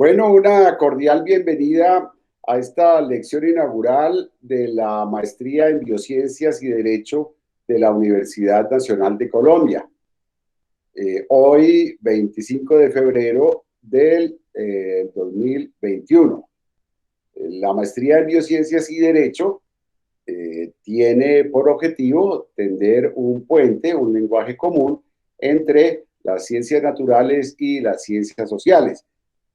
Bueno, una cordial bienvenida a esta lección inaugural de la Maestría en Biociencias y Derecho de la Universidad Nacional de Colombia. Hoy, 25 de febrero del 2021. La Maestría en Biociencias y Derecho tiene por objetivo tender un puente, un lenguaje común entre las ciencias naturales y las ciencias sociales.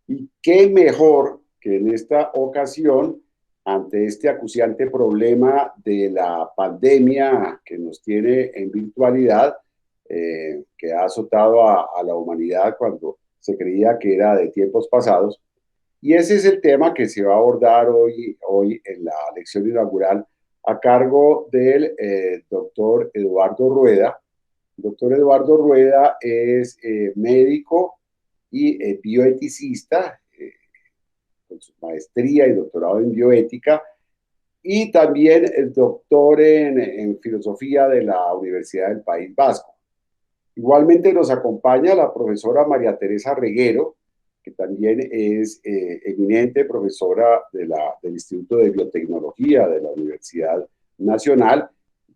Y qué mejor que en esta ocasión, ante este acuciante problema de la pandemia que nos tiene en virtualidad, que ha azotado a la humanidad cuando se creía que era de tiempos pasados. Y ese es el tema que se va a abordar hoy en la lección inaugural a cargo del doctor Eduardo Rueda. El doctor Eduardo Rueda es médico y bioeticista, con su maestría y doctorado en bioética, y también el doctor en filosofía de la Universidad del País Vasco. Igualmente nos acompaña la profesora María Teresa Reguero, que también es eminente profesora del Instituto de Biotecnología de la Universidad Nacional,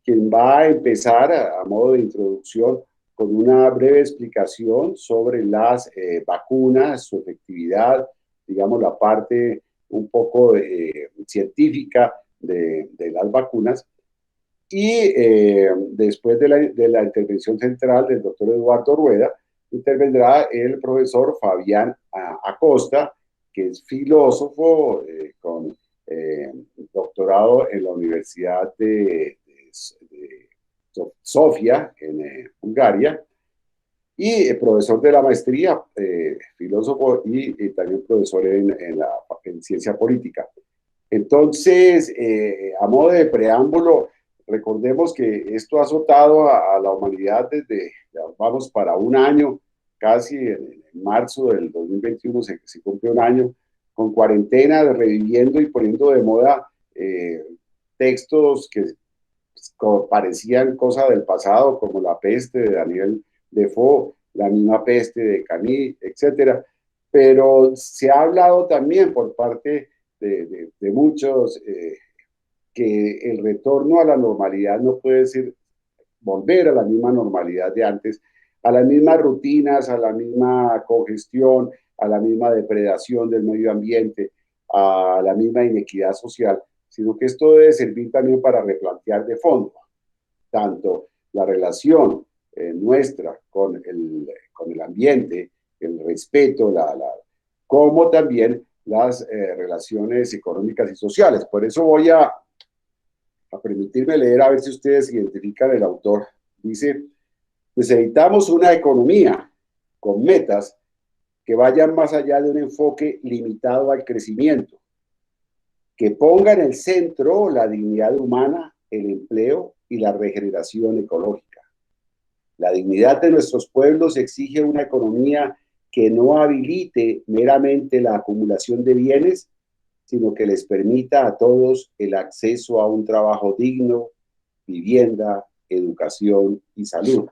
quien va a empezar a modo de introducción con una breve explicación sobre las vacunas, su efectividad, digamos la parte un poco científica de las vacunas. Y después de la intervención central del doctor Eduardo Rueda, intervendrá el profesor Fabián Acosta, que es filósofo con doctorado en la Universidad de Sofía, en Bulgaria, y profesor de la maestría, filósofo y también profesor en ciencia política. Entonces, a modo de preámbulo, recordemos que esto ha azotado a la humanidad desde, ya vamos para un año, casi en marzo del 2021 se cumple un año, con cuarentena, reviviendo y poniendo de moda textos que parecían cosas del pasado, como La peste de Daniel Defoe, La misma peste de Camus, etcétera. Pero se ha hablado también por parte de muchos que el retorno a la normalidad no puede ser volver a la misma normalidad de antes, a las mismas rutinas, a la misma congestión, a la misma depredación del medio ambiente, a la misma inequidad social, sino que esto debe servir también para replantear de fondo tanto la relación nuestra con el ambiente, el respeto, como también las relaciones económicas y sociales. Por eso voy a permitirme leer a ver si ustedes identifican el autor. Dice, necesitamos una economía con metas que vayan más allá de un enfoque limitado al crecimiento, que ponga en el centro la dignidad humana, el empleo y la regeneración ecológica. La dignidad de nuestros pueblos exige una economía que no habilite meramente la acumulación de bienes, sino que les permita a todos el acceso a un trabajo digno, vivienda, educación y salud.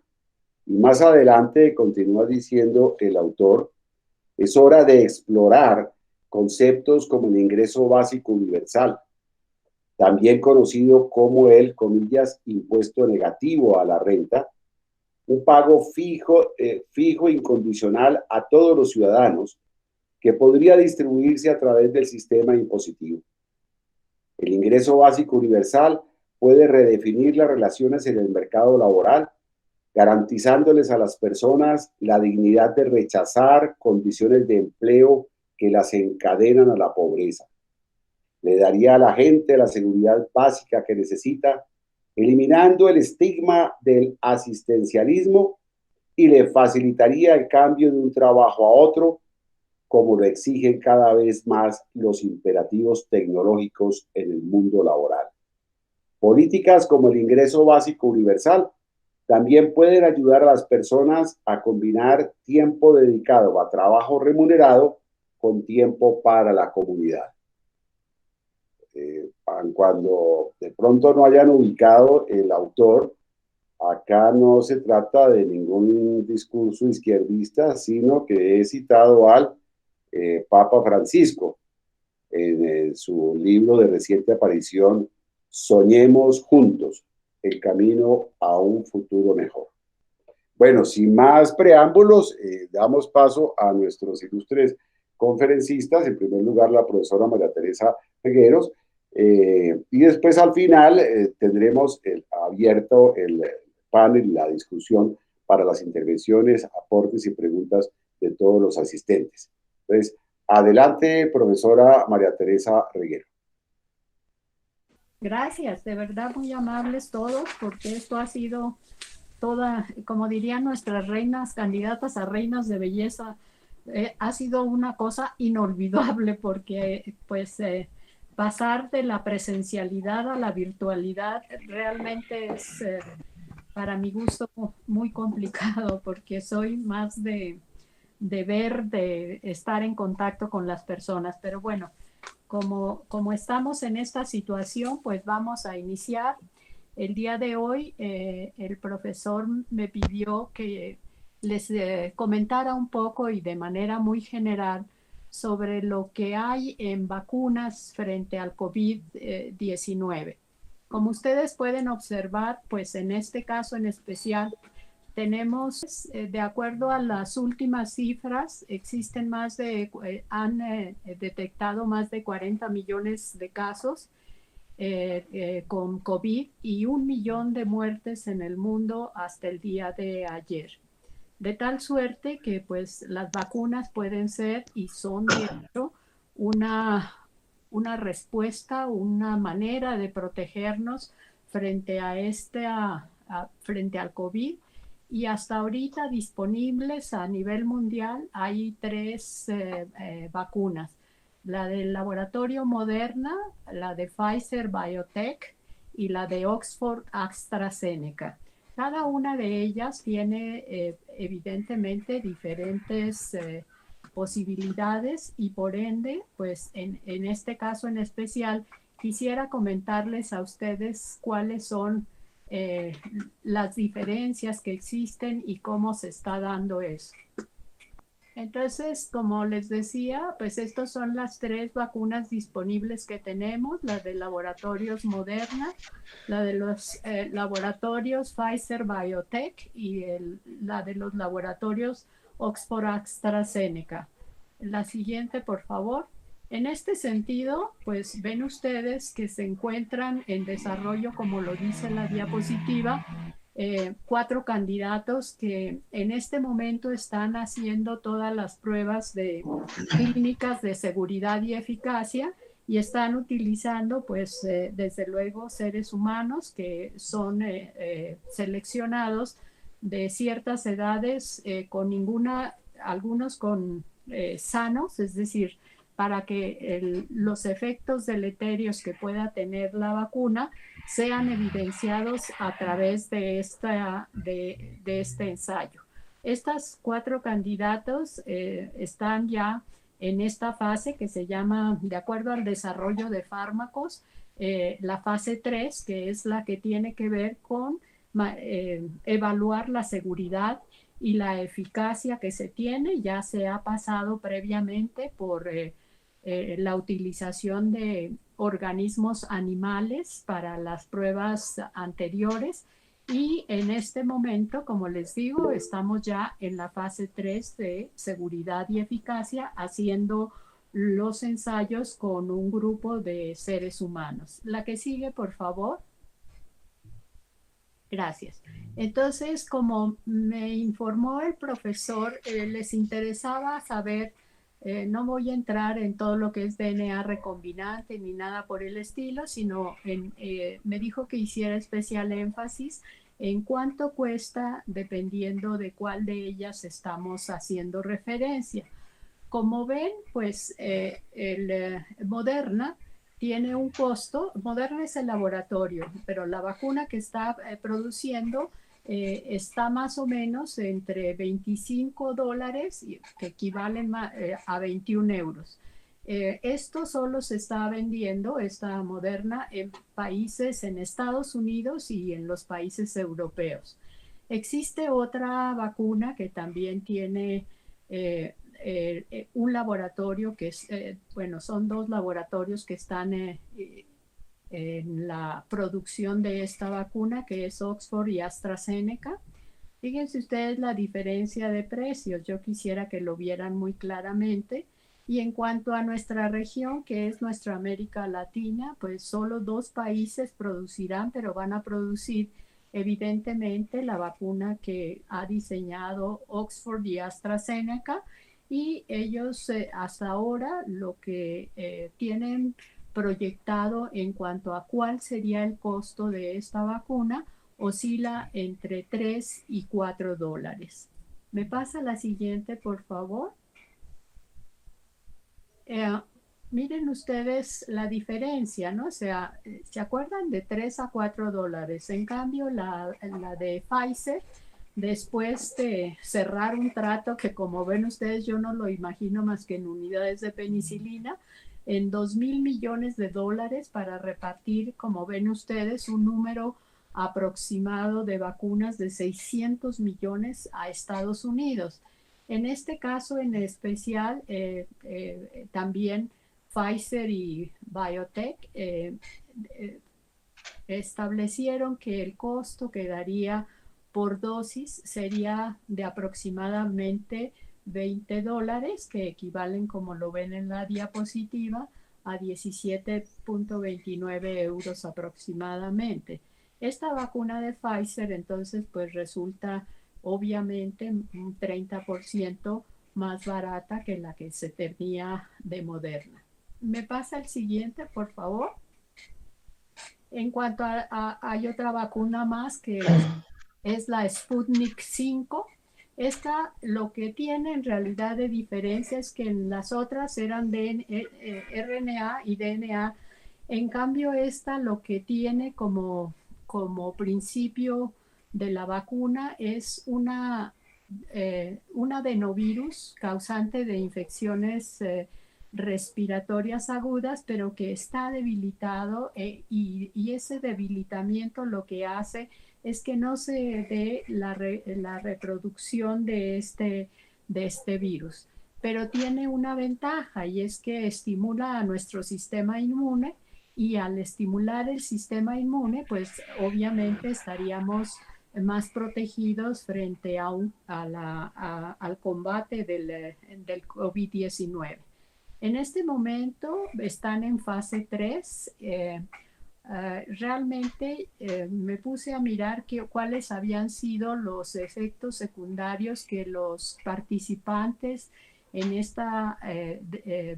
Y más adelante continúa diciendo el autor, es hora de explorar conceptos como el ingreso básico universal, también conocido como el, comillas, impuesto negativo a la renta, un pago fijo incondicional a todos los ciudadanos que podría distribuirse a través del sistema impositivo. El ingreso básico universal puede redefinir las relaciones en el mercado laboral, garantizándoles a las personas la dignidad de rechazar condiciones de empleo que las encadenan a la pobreza. Le daría a la gente la seguridad básica que necesita, eliminando el estigma del asistencialismo, y le facilitaría el cambio de un trabajo a otro, como lo exigen cada vez más los imperativos tecnológicos en el mundo laboral. Políticas como el ingreso básico universal también pueden ayudar a las personas a combinar tiempo dedicado a trabajo remunerado con tiempo para la comunidad. Cuando de pronto no hayan ubicado el autor, acá no se trata de ningún discurso izquierdista, sino que he citado al Papa Francisco en su libro de reciente aparición, Soñemos juntos, el camino a un futuro mejor. Bueno, sin más preámbulos, damos paso a nuestros ilustres conferencistas. En primer lugar, la profesora María Teresa Pegueros. Y después, al final, tendremos abierto el panel, la discusión para las intervenciones, aportes y preguntas de todos los asistentes. Entonces, adelante, profesora María Teresa Reguero. Gracias, de verdad muy amables todos, porque esto ha sido toda, como dirían nuestras reinas, candidatas a reinas de belleza, ha sido una cosa inolvidable porque pues pasar de la presencialidad a la virtualidad realmente es para mi gusto muy complicado porque soy más de ver, de estar en contacto con las personas, pero bueno, como estamos en esta situación, pues vamos a iniciar. El día de hoy el profesor me pidió que les comentara un poco y de manera muy general sobre lo que hay en vacunas frente al COVID-19. Como ustedes pueden observar, pues en este caso en especial tenemos, de acuerdo a las últimas cifras, existen han detectado más de 40 millones de casos con COVID y 1 millón de muertes en el mundo hasta el día de ayer. De tal suerte que pues las vacunas pueden ser y son de hecho una, una respuesta, una manera de protegernos frente a frente al COVID. Y hasta ahorita disponibles a nivel mundial hay tres vacunas: la del laboratorio Moderna, la de Pfizer BioNTech y la de Oxford AstraZeneca. Cada una de ellas tiene evidentemente diferentes posibilidades y por ende, pues en este caso en especial, quisiera comentarles a ustedes cuáles son eh, las diferencias que existen y cómo se está dando eso. Entonces, como les decía, pues estas son las tres vacunas disponibles que tenemos: la de laboratorios Moderna, la de los laboratorios Pfizer BioNTech y la de los laboratorios Oxford AstraZeneca. La siguiente, por favor. En este sentido, pues ven ustedes que se encuentran en desarrollo, como lo dice la diapositiva, 4 candidatos que en este momento están haciendo todas las pruebas clínicas de seguridad y eficacia y están utilizando, pues, desde luego, seres humanos que son seleccionados de ciertas edades, algunos con sanos, es decir, para que los efectos deleterios que pueda tener la vacuna sean evidenciados a través de este ensayo. Estas 4 candidatos están ya en esta fase que se llama, de acuerdo al desarrollo de fármacos, la fase 3, que es la que tiene que ver con evaluar la seguridad y la eficacia que se tiene. Ya se ha pasado previamente por la utilización de organismos animales para las pruebas anteriores y en este momento, como les digo, estamos ya en la fase 3 de seguridad y eficacia, haciendo los ensayos con un grupo de seres humanos. La que sigue, por favor. Gracias. Entonces, como me informó el profesor, les interesaba saber, no voy a entrar en todo lo que es DNA recombinante ni nada por el estilo, sino me dijo que hiciera especial énfasis en cuánto cuesta dependiendo de cuál de ellas estamos haciendo referencia. Como ven, pues Moderna tiene un costo. Moderna es el laboratorio, pero la vacuna que está produciendo está más o menos entre $25, que equivalen a 21 euros. Esto solo se está vendiendo, esta Moderna, en países, en Estados Unidos y en los países europeos. Existe otra vacuna que también tiene un laboratorio que es, bueno, son dos laboratorios que están en la producción de esta vacuna, que es Oxford y AstraZeneca. Fíjense ustedes la diferencia de precios. Yo quisiera que lo vieran muy claramente. Y en cuanto a nuestra región, que es nuestra América Latina, pues solo dos países producirán, pero van a producir evidentemente la vacuna que ha diseñado Oxford y AstraZeneca. Y ellos hasta ahora lo que tienen proyectado en cuanto a cuál sería el costo de esta vacuna oscila entre 3 y 4 dólares. ¿Me pasa la siguiente, por favor? Eh, Miren ustedes la diferencia, ¿no? O sea, ¿se acuerdan de 3 a 4 dólares? En cambio, la de Pfizer, después de cerrar un trato que como ven ustedes, yo no lo imagino más que en unidades de penicilina, en 2.000 millones de dólares para repartir, como ven ustedes, un número aproximado de vacunas de 600 millones a Estados Unidos. En este caso en especial, también Pfizer y BioNTech eh, establecieron que el costo que daría por dosis sería de aproximadamente 20 dólares, que equivalen, como lo ven en la diapositiva, a 17.29 euros aproximadamente. Esta vacuna de Pfizer entonces pues resulta obviamente un 30% más barata que la que se tenía de Moderna. ¿Me pasa el siguiente, por favor? En cuanto hay otra vacuna más que es la Sputnik 5. Esta lo que tiene en realidad de diferencia es que en las otras eran RNA y DNA. En cambio, esta lo que tiene como principio de la vacuna es un adenovirus causante de infecciones respiratorias agudas, pero que está debilitado y ese debilitamiento lo que hace es que no se dé la reproducción de este virus. Pero tiene una ventaja y es que estimula a nuestro sistema inmune y al estimular el sistema inmune, pues obviamente estaríamos más protegidos frente al combate del COVID-19. En este momento están en fase 3. Realmente me puse a mirar cuáles habían sido los efectos secundarios que los participantes en esta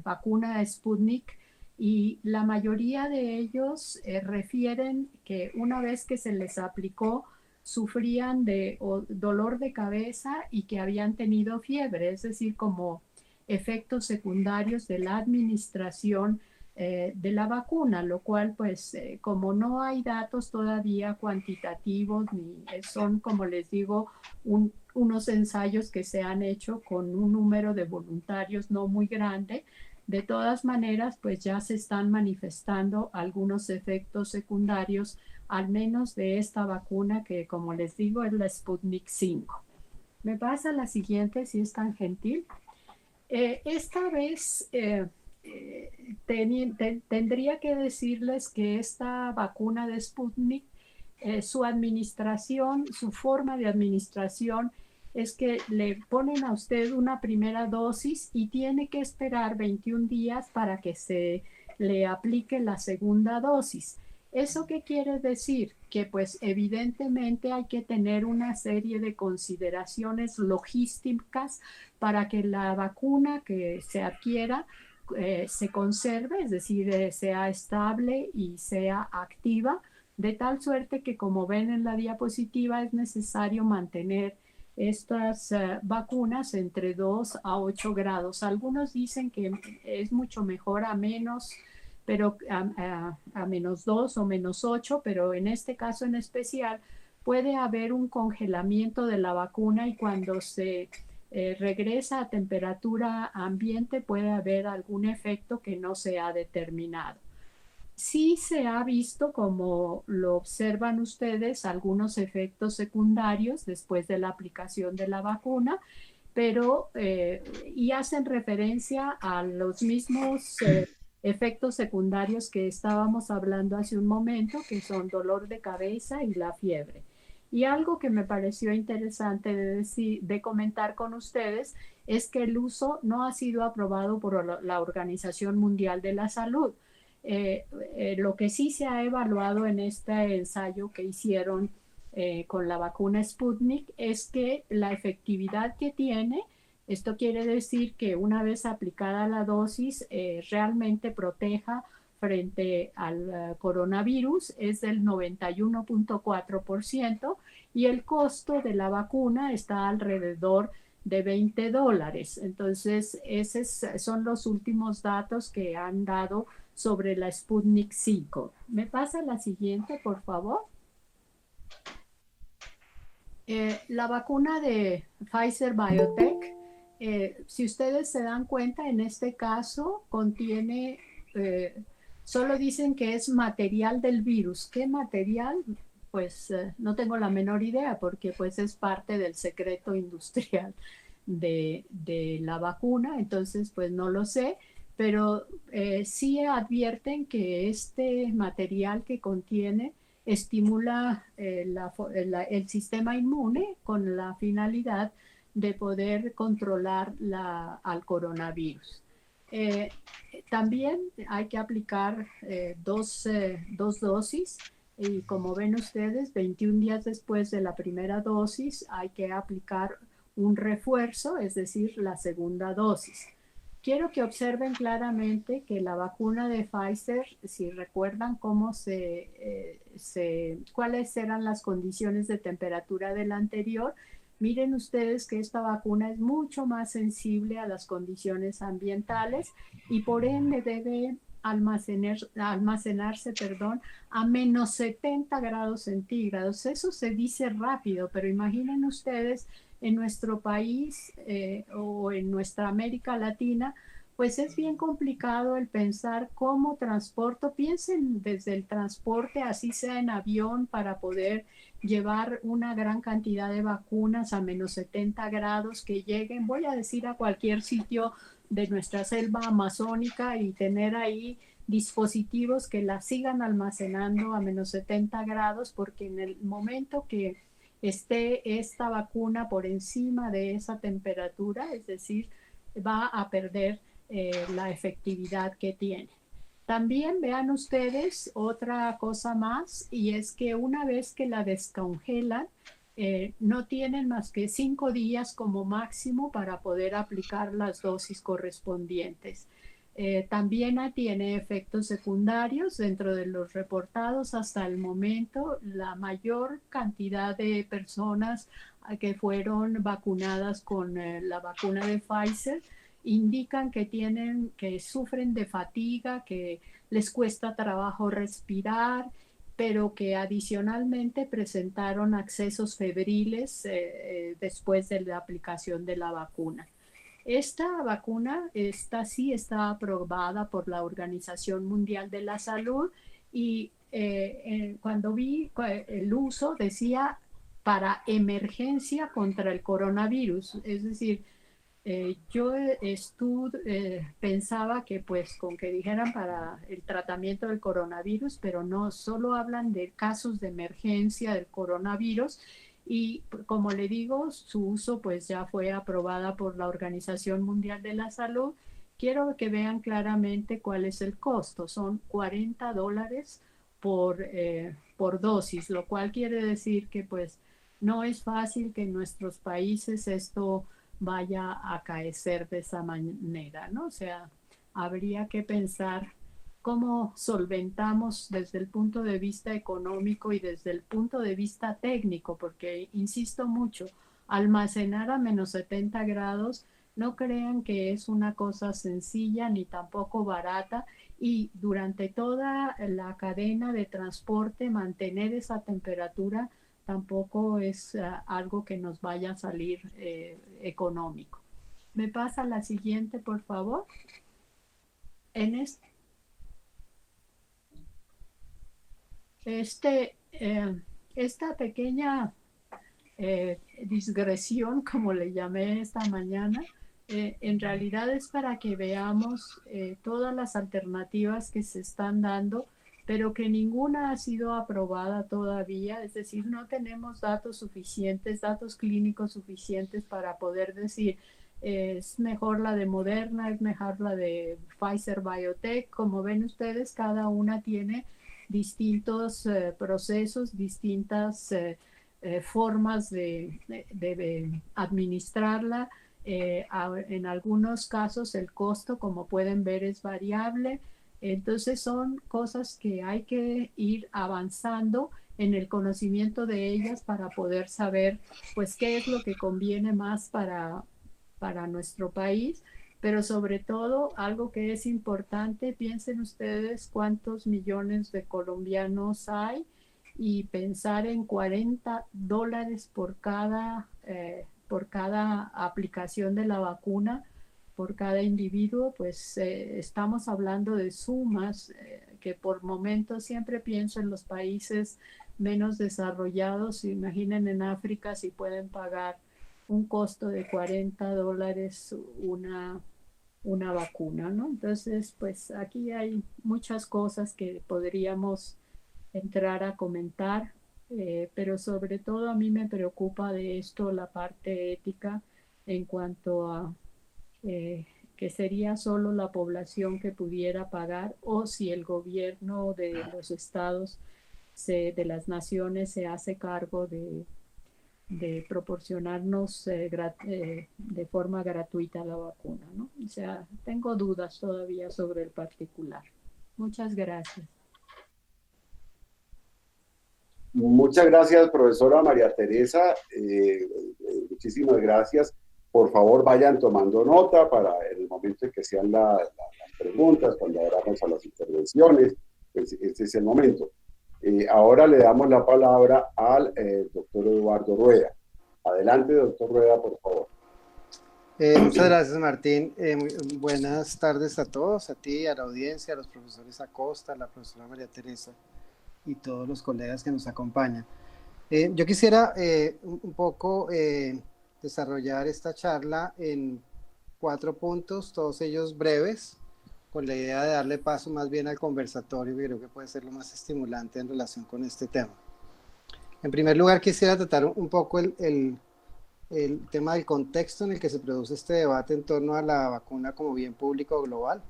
vacuna Sputnik, y la mayoría de ellos refieren que una vez que se les aplicó sufrían de dolor de cabeza y que habían tenido fiebre, es decir, como efectos secundarios de la administración de la vacuna, lo cual pues como no hay datos todavía cuantitativos, ni son, como les digo, unos ensayos que se han hecho con un número de voluntarios no muy grande. De todas maneras, pues ya se están manifestando algunos efectos secundarios, al menos de esta vacuna que, como les digo, es la Sputnik 5. Me pasa la siguiente, si es tan gentil. Esta vez tendría que decirles que esta vacuna de Sputnik, su administración, su forma de administración es que le ponen a usted una primera dosis y tiene que esperar 21 días para que se le aplique la segunda dosis. ¿Eso qué quiere decir? Que pues evidentemente hay que tener una serie de consideraciones logísticas para que la vacuna que se adquiera se conserve, es decir, sea estable y sea activa, de tal suerte que, como ven en la diapositiva, es necesario mantener estas vacunas entre 2 a 8 grados. Algunos dicen que es mucho mejor a menos, pero a menos 2 o menos 8, pero en este caso en especial puede haber un congelamiento de la vacuna y cuando se regresa a temperatura ambiente puede haber algún efecto que no se ha determinado. Sí se ha visto, como lo observan ustedes, algunos efectos secundarios después de la aplicación de la vacuna, pero y hacen referencia a los mismos efectos secundarios que estábamos hablando hace un momento, que son dolor de cabeza y la fiebre. Y algo que me pareció interesante de comentar con ustedes es que el uso no ha sido aprobado por la Organización Mundial de la Salud. Lo que sí se ha evaluado en este ensayo que hicieron con la vacuna Sputnik es que la efectividad que tiene, esto quiere decir que una vez aplicada la dosis, realmente proteja frente al coronavirus, es del 91.4% y el costo de la vacuna está alrededor de $20. Entonces, esos son los últimos datos que han dado sobre la Sputnik 5. ¿Me pasa la siguiente, por favor? La vacuna de Pfizer Biotech, si ustedes se dan cuenta, en este caso contiene, solo dicen que es material del virus. ¿Qué material? Pues no tengo la menor idea porque pues es parte del secreto industrial de la vacuna, entonces pues no lo sé, pero sí advierten que este material que contiene estimula el sistema inmune con la finalidad de poder controlar al coronavirus. Eh, También hay que aplicar dos dosis y como ven ustedes, 21 días después de la primera dosis hay que aplicar un refuerzo, es decir, la segunda dosis. Quiero que observen claramente que la vacuna de Pfizer, si recuerdan cuáles eran las condiciones de temperatura de la anterior, miren ustedes que esta vacuna es mucho más sensible a las condiciones ambientales y por ende debe almacenarse, a menos 70 grados centígrados. Eso se dice rápido, pero imaginen ustedes en nuestro país o en nuestra América Latina, pues es bien complicado el pensar cómo transporto. Piensen desde el transporte, así sea en avión, para poder llevar una gran cantidad de vacunas a menos 70 grados que lleguen, voy a decir, a cualquier sitio de nuestra selva amazónica y tener ahí dispositivos que la sigan almacenando a menos 70 grados, porque en el momento que esté esta vacuna por encima de esa temperatura, es decir, va a perder la efectividad que tiene. También vean ustedes otra cosa más, y es que una vez que la descongelan, no tienen más que 5 días como máximo para poder aplicar las dosis correspondientes. También tiene efectos secundarios dentro de los reportados hasta el momento. La mayor cantidad de personas que fueron vacunadas con la vacuna de Pfizer indican que sufren de fatiga, que les cuesta trabajo respirar, pero que adicionalmente presentaron accesos febriles después de la aplicación de la vacuna. Esta vacuna sí está aprobada por la Organización Mundial de la Salud y cuando vi el uso decía para emergencia contra el coronavirus, es decir, yo pensaba que pues con que dijeran para el tratamiento del coronavirus, pero no, solo hablan de casos de emergencia del coronavirus y como le digo, su uso pues ya fue aprobada por la Organización Mundial de la Salud. Quiero que vean claramente cuál es el costo, son $40 por dosis, lo cual quiere decir que pues no es fácil que en nuestros países esto vaya a acaecer de esa manera, ¿no? O sea, habría que pensar cómo solventamos desde el punto de vista económico y desde el punto de vista técnico, porque, insisto mucho, almacenar a menos 70 grados, no crean que es una cosa sencilla ni tampoco barata, y durante toda la cadena de transporte mantener esa temperatura tampoco es algo que nos vaya a salir económico. ¿Me pasa la siguiente, por favor? En este, esta pequeña digresión, como le llamé esta mañana, en realidad es para que veamos todas las alternativas que se están dando, pero que ninguna ha sido aprobada todavía, es decir, no tenemos datos suficientes, datos clínicos suficientes para poder decir es mejor la de Moderna, es mejor la de Pfizer Biotech. Como ven ustedes, cada una tiene distintos procesos, distintas formas de administrarla. En algunos casos el costo, como pueden ver, es variable. Entonces son cosas que hay que ir avanzando en el conocimiento de ellas para poder saber pues qué es lo que conviene más para nuestro país, pero sobre todo algo que es importante, piensen ustedes cuántos millones de colombianos hay y pensar en $40 por cada aplicación de la vacuna, por cada individuo, pues estamos hablando de sumas que por momentos siempre pienso en los países menos desarrollados. Imaginen en África si pueden pagar un costo de $40 una vacuna, ¿no? Entonces, pues aquí hay muchas cosas que podríamos entrar a comentar, pero sobre todo a mí me preocupa de esto la parte ética en cuanto a que sería solo la población que pudiera pagar o si el gobierno de los estados, de las naciones, se hace cargo de proporcionarnos de forma gratuita la vacuna, ¿no? O sea, tengo dudas todavía sobre el particular. Muchas gracias. Muchas gracias, profesora María Teresa. Muchísimas gracias. Por favor, vayan tomando nota para en el momento en que sean las preguntas, cuando abramos a las intervenciones, pues este es el momento. Ahora le damos la palabra al doctor Eduardo Rueda. Adelante, doctor Rueda, por favor. Muchas gracias, Martín. Buenas tardes a todos, a ti, a la audiencia, a los profesores Acosta, a la profesora María Teresa y todos los colegas que nos acompañan. Yo quisiera un poco desarrollar esta charla en 4 puntos, todos ellos breves, con la idea de darle paso más bien al conversatorio, que creo que puede ser lo más estimulante en relación con este tema. En primer lugar, quisiera tratar un poco el tema del contexto en el que se produce este debate en torno a la vacuna como bien público global.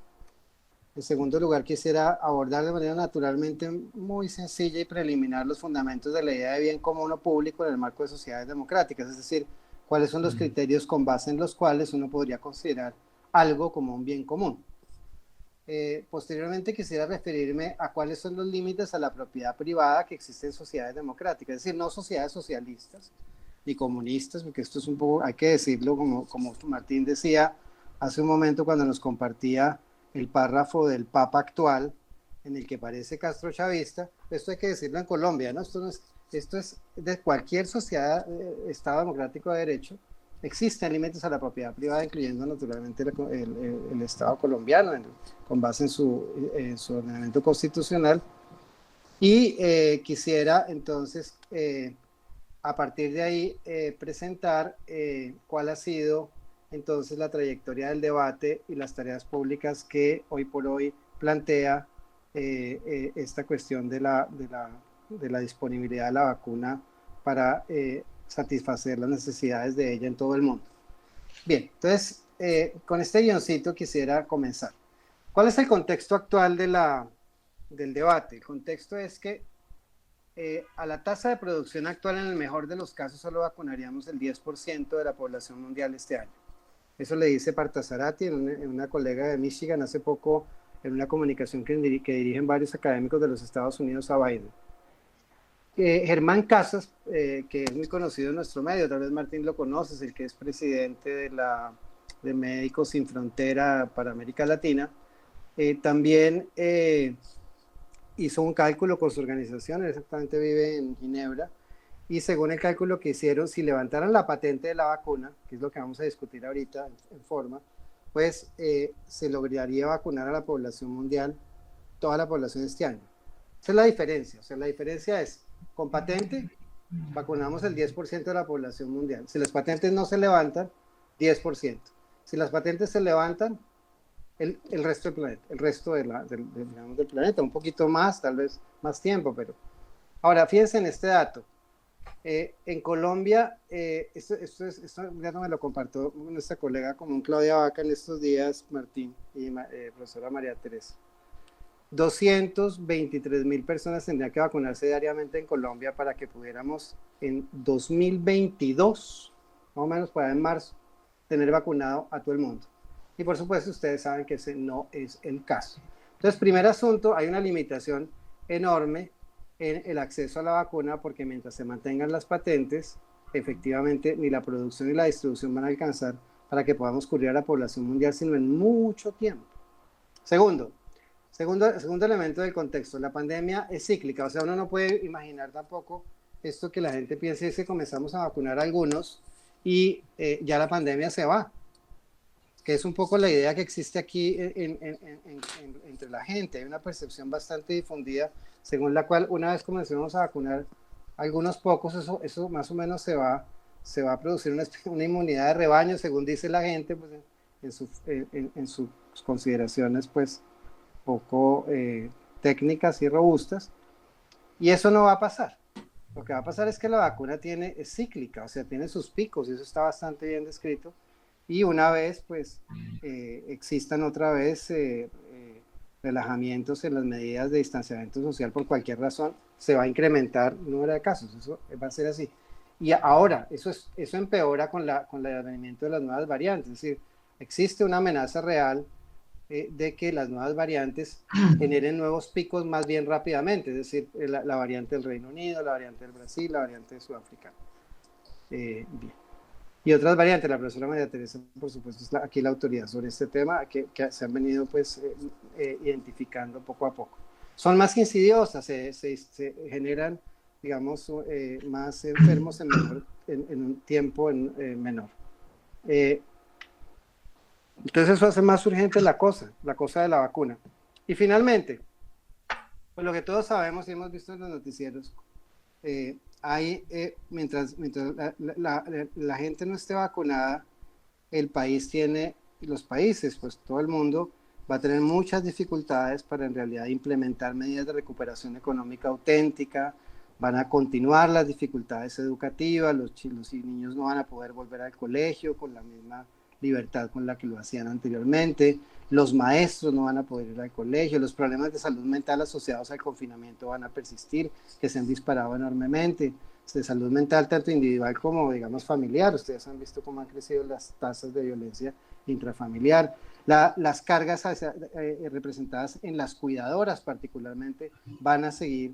En segundo lugar, quisiera abordar de manera naturalmente muy sencilla y preliminar los fundamentos de la idea de bien común o público en el marco de sociedades democráticas, es decir, cuáles son los criterios con base en los cuales uno podría considerar algo como un bien común. Posteriormente quisiera referirme a cuáles son los límites a la propiedad privada que existen en sociedades democráticas, es decir, no sociedades socialistas ni comunistas, porque esto es un poco, hay que decirlo, como Martín decía hace un momento cuando nos compartía el párrafo del Papa actual, en el que parece castrochavista. Esto hay que decirlo en Colombia, ¿no? Esto es de cualquier sociedad, Estado democrático de derecho, existen límites a la propiedad privada, incluyendo naturalmente el Estado colombiano, con base en su ordenamiento constitucional. Y quisiera entonces, a partir de ahí, presentar cuál ha sido entonces la trayectoria del debate y las tareas públicas que hoy por hoy plantea esta cuestión de la disponibilidad de la vacuna para satisfacer las necesidades de ella en todo el mundo. Bien, entonces con este guioncito quisiera comenzar. ¿Cuál es el contexto actual del debate? El contexto es que a la tasa de producción actual, en el mejor de los casos, solo vacunaríamos el 10% de la población mundial este año. Eso le dice Partazarati, una colega de Michigan, hace poco, en una comunicación que dirigen varios académicos de los Estados Unidos a Biden. Germán Casas, que es muy conocido en nuestro medio, tal vez Martín lo conoces, el que es presidente de Médicos Sin Frontera para América Latina, también hizo un cálculo con su organización, él exactamente vive en Ginebra, y según el cálculo que hicieron, si levantaran la patente de la vacuna, que es lo que vamos a discutir ahorita en forma, pues se lograría vacunar a la población mundial, toda la población este año. Esa es la diferencia, o sea, la diferencia es con patente vacunamos el 10% de la población mundial. Si las patentes no se levantan, 10%. Si las patentes se levantan, el resto del planeta, el resto digamos, del planeta, un poquito más, tal vez más tiempo, pero... Ahora, fíjense en este dato. En Colombia, esto ya no me lo compartió nuestra colega común Claudia Vaca en estos días, Martín y profesora María Teresa. 223.000 personas tendrían que vacunarse diariamente en Colombia para que pudiéramos en 2022, más o menos para en marzo, tener vacunado a todo el mundo. Y por supuesto ustedes saben que ese no es el caso. Entonces, primer asunto, hay una limitación enorme en el acceso a la vacuna porque mientras se mantengan las patentes, efectivamente ni la producción ni la distribución van a alcanzar para que podamos cubrir a la población mundial, sino en mucho tiempo. Segundo elemento del contexto, la pandemia es cíclica, o sea, uno no puede imaginar tampoco esto que la gente piense es que comenzamos a vacunar a algunos y ya la pandemia se va, que es un poco la idea que existe aquí entre la gente. Hay una percepción bastante difundida según la cual una vez comencemos a vacunar a algunos pocos, eso más o menos se va a producir una inmunidad de rebaño, según dice la gente, pues, en sus consideraciones pues poco técnicas y robustas, y eso no va a pasar. Lo que va a pasar es que la vacuna es cíclica, o sea, tiene sus picos, y eso está bastante bien descrito, y una vez pues existan otra vez relajamientos en las medidas de distanciamiento social por cualquier razón, se va a incrementar el número de casos, eso va a ser así. Y ahora, eso empeora con el advenimiento de las nuevas variantes, es decir, existe una amenaza real de que las nuevas variantes generen nuevos picos más bien rápidamente, es decir, la variante del Reino Unido, la variante del Brasil, la variante de Sudáfrica. Bien. Y otras variantes, la profesora María Teresa, por supuesto, es aquí la autoridad sobre este tema, que se han venido pues identificando poco a poco. Son más insidiosas, se generan, digamos, más enfermos en un tiempo menor. Entonces eso hace más urgente la cosa de la vacuna. Y finalmente, pues lo que todos sabemos y hemos visto en los noticieros, mientras la gente no esté vacunada, los países, pues todo el mundo va a tener muchas dificultades para en realidad implementar medidas de recuperación económica auténtica, van a continuar las dificultades educativas, los niños no van a poder volver al colegio con la misma libertad con la que lo hacían anteriormente, los maestros no van a poder ir al colegio, los problemas de salud mental asociados al confinamiento van a persistir, que se han disparado enormemente, de salud mental tanto individual como, digamos, familiar. Ustedes han visto cómo han crecido las tasas de violencia intrafamiliar, las cargas representadas en las cuidadoras particularmente van a seguir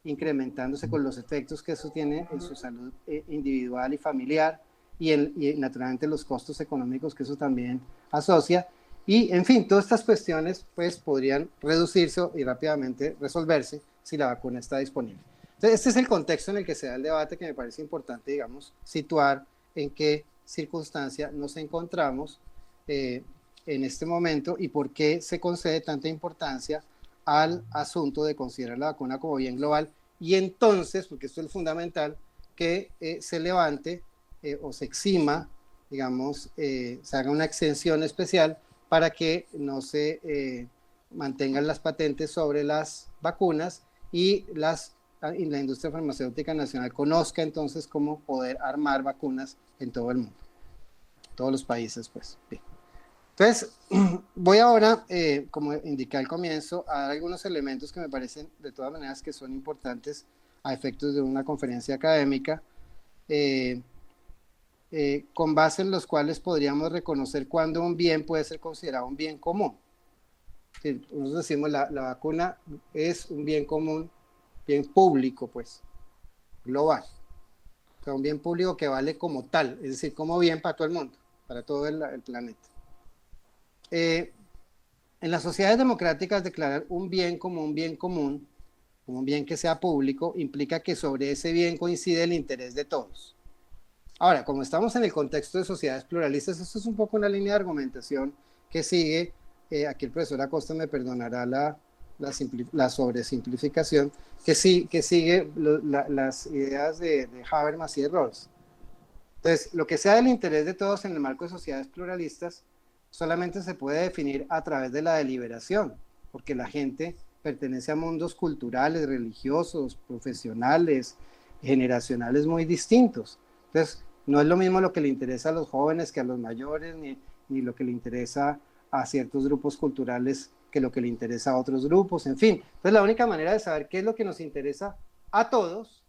incrementándose con los efectos que eso tiene en su salud individual y familiar, y naturalmente los costos económicos que eso también asocia, y en fin, todas estas cuestiones pues podrían reducirse y rápidamente resolverse si la vacuna está disponible. Entonces este es el contexto en el que se da el debate, que me parece importante, digamos, situar en qué circunstancia nos encontramos en este momento y por qué se concede tanta importancia al asunto de considerar la vacuna como bien global, y entonces, porque esto es fundamental, que se levante o se exima, digamos, se haga una exención especial para que no se mantengan las patentes sobre las vacunas y la industria farmacéutica nacional conozca entonces cómo poder armar vacunas en todo el mundo, todos los países, pues. Bien. Entonces, voy ahora, como indiqué al comienzo, a dar algunos elementos que me parecen de todas maneras que son importantes a efectos de una conferencia académica, con base en los cuales podríamos reconocer cuándo un bien puede ser considerado un bien común. Nosotros decimos la vacuna es un bien común, bien público, pues, global. O sea, un bien público que vale como tal, es decir, como bien para todo el mundo, para todo el planeta. En las sociedades democráticas, declarar un bien como un bien común, como un bien que sea público, implica que sobre ese bien coincide el interés de todos. Ahora, como estamos en el contexto de sociedades pluralistas, esto es un poco una línea de argumentación que sigue, aquí el profesor Acosta me perdonará la sobresimplificación que sigue las ideas de Habermas y de Rawls. Entonces, lo que sea del interés de todos en el marco de sociedades pluralistas solamente se puede definir a través de la deliberación, porque la gente pertenece a mundos culturales, religiosos, profesionales, generacionales muy distintos. Entonces, no es lo mismo lo que le interesa a los jóvenes que a los mayores, ni lo que le interesa a ciertos grupos culturales que lo que le interesa a otros grupos, en fin. Entonces, la única manera de saber qué es lo que nos interesa a todos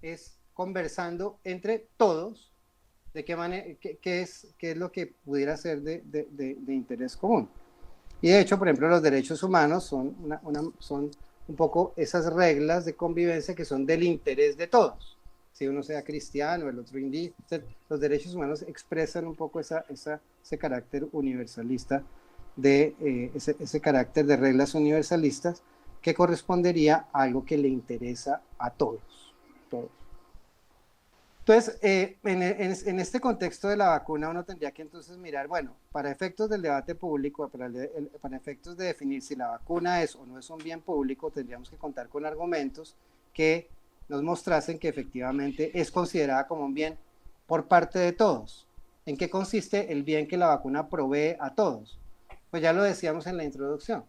es conversando entre todos de qué manera, qué es lo que pudiera ser de interés común. Y de hecho, por ejemplo, los derechos humanos son un poco esas reglas de convivencia que son del interés de todos. Si uno sea cristiano, el otro indígena, los derechos humanos expresan un poco ese carácter universalista, ese carácter de reglas universalistas que correspondería a algo que le interesa a todos. Entonces, en este contexto de la vacuna, uno tendría que entonces mirar, bueno, para efectos del debate público, para efectos de definir si la vacuna es o no es un bien público, tendríamos que contar con argumentos que nos mostrasen que efectivamente es considerada como un bien por parte de todos. ¿En qué consiste el bien que la vacuna provee a todos? Pues ya lo decíamos en la introducción.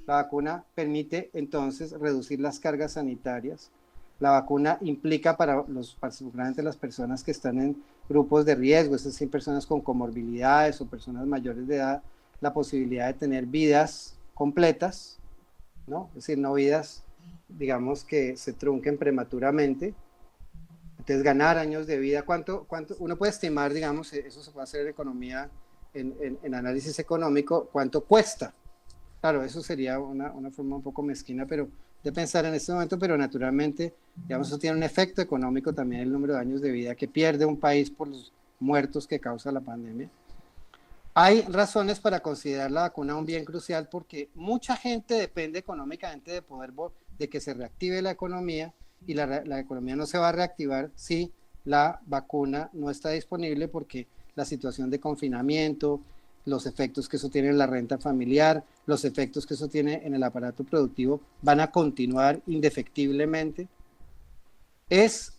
La vacuna permite entonces reducir las cargas sanitarias. La vacuna implica particularmente las personas que están en grupos de riesgo, es decir, personas con comorbilidades o personas mayores de edad, la posibilidad de tener vidas completas, ¿no? Es decir, no vidas, digamos, que se trunquen prematuramente. Entonces, ganar años de vida, ¿cuánto uno puede estimar, digamos, eso se puede hacer en economía, en análisis económico, cuánto cuesta? Claro, eso sería una forma un poco mezquina de pensar en este momento, pero naturalmente, digamos, eso tiene un efecto económico también, el número de años de vida que pierde un país por los muertos que causa la pandemia. Hay razones para considerar la vacuna un bien crucial porque mucha gente depende económicamente de que se reactive la economía, y la economía no se va a reactivar si la vacuna no está disponible, porque la situación de confinamiento, los efectos que eso tiene en la renta familiar, los efectos que eso tiene en el aparato productivo van a continuar indefectiblemente. Es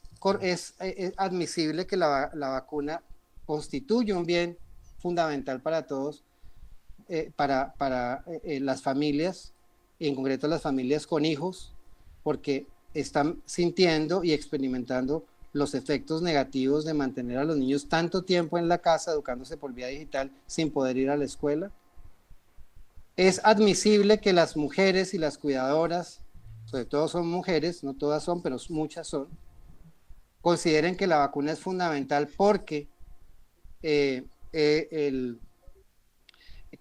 admisible que la vacuna constituye un bien fundamental para todos, para las familias, y en concreto las familias con hijos, porque están sintiendo y experimentando los efectos negativos de mantener a los niños tanto tiempo en la casa educándose por vía digital sin poder ir a la escuela. Es admisible que las mujeres y las cuidadoras, sobre todo son mujeres, no todas son, pero muchas son, consideren que la vacuna es fundamental porque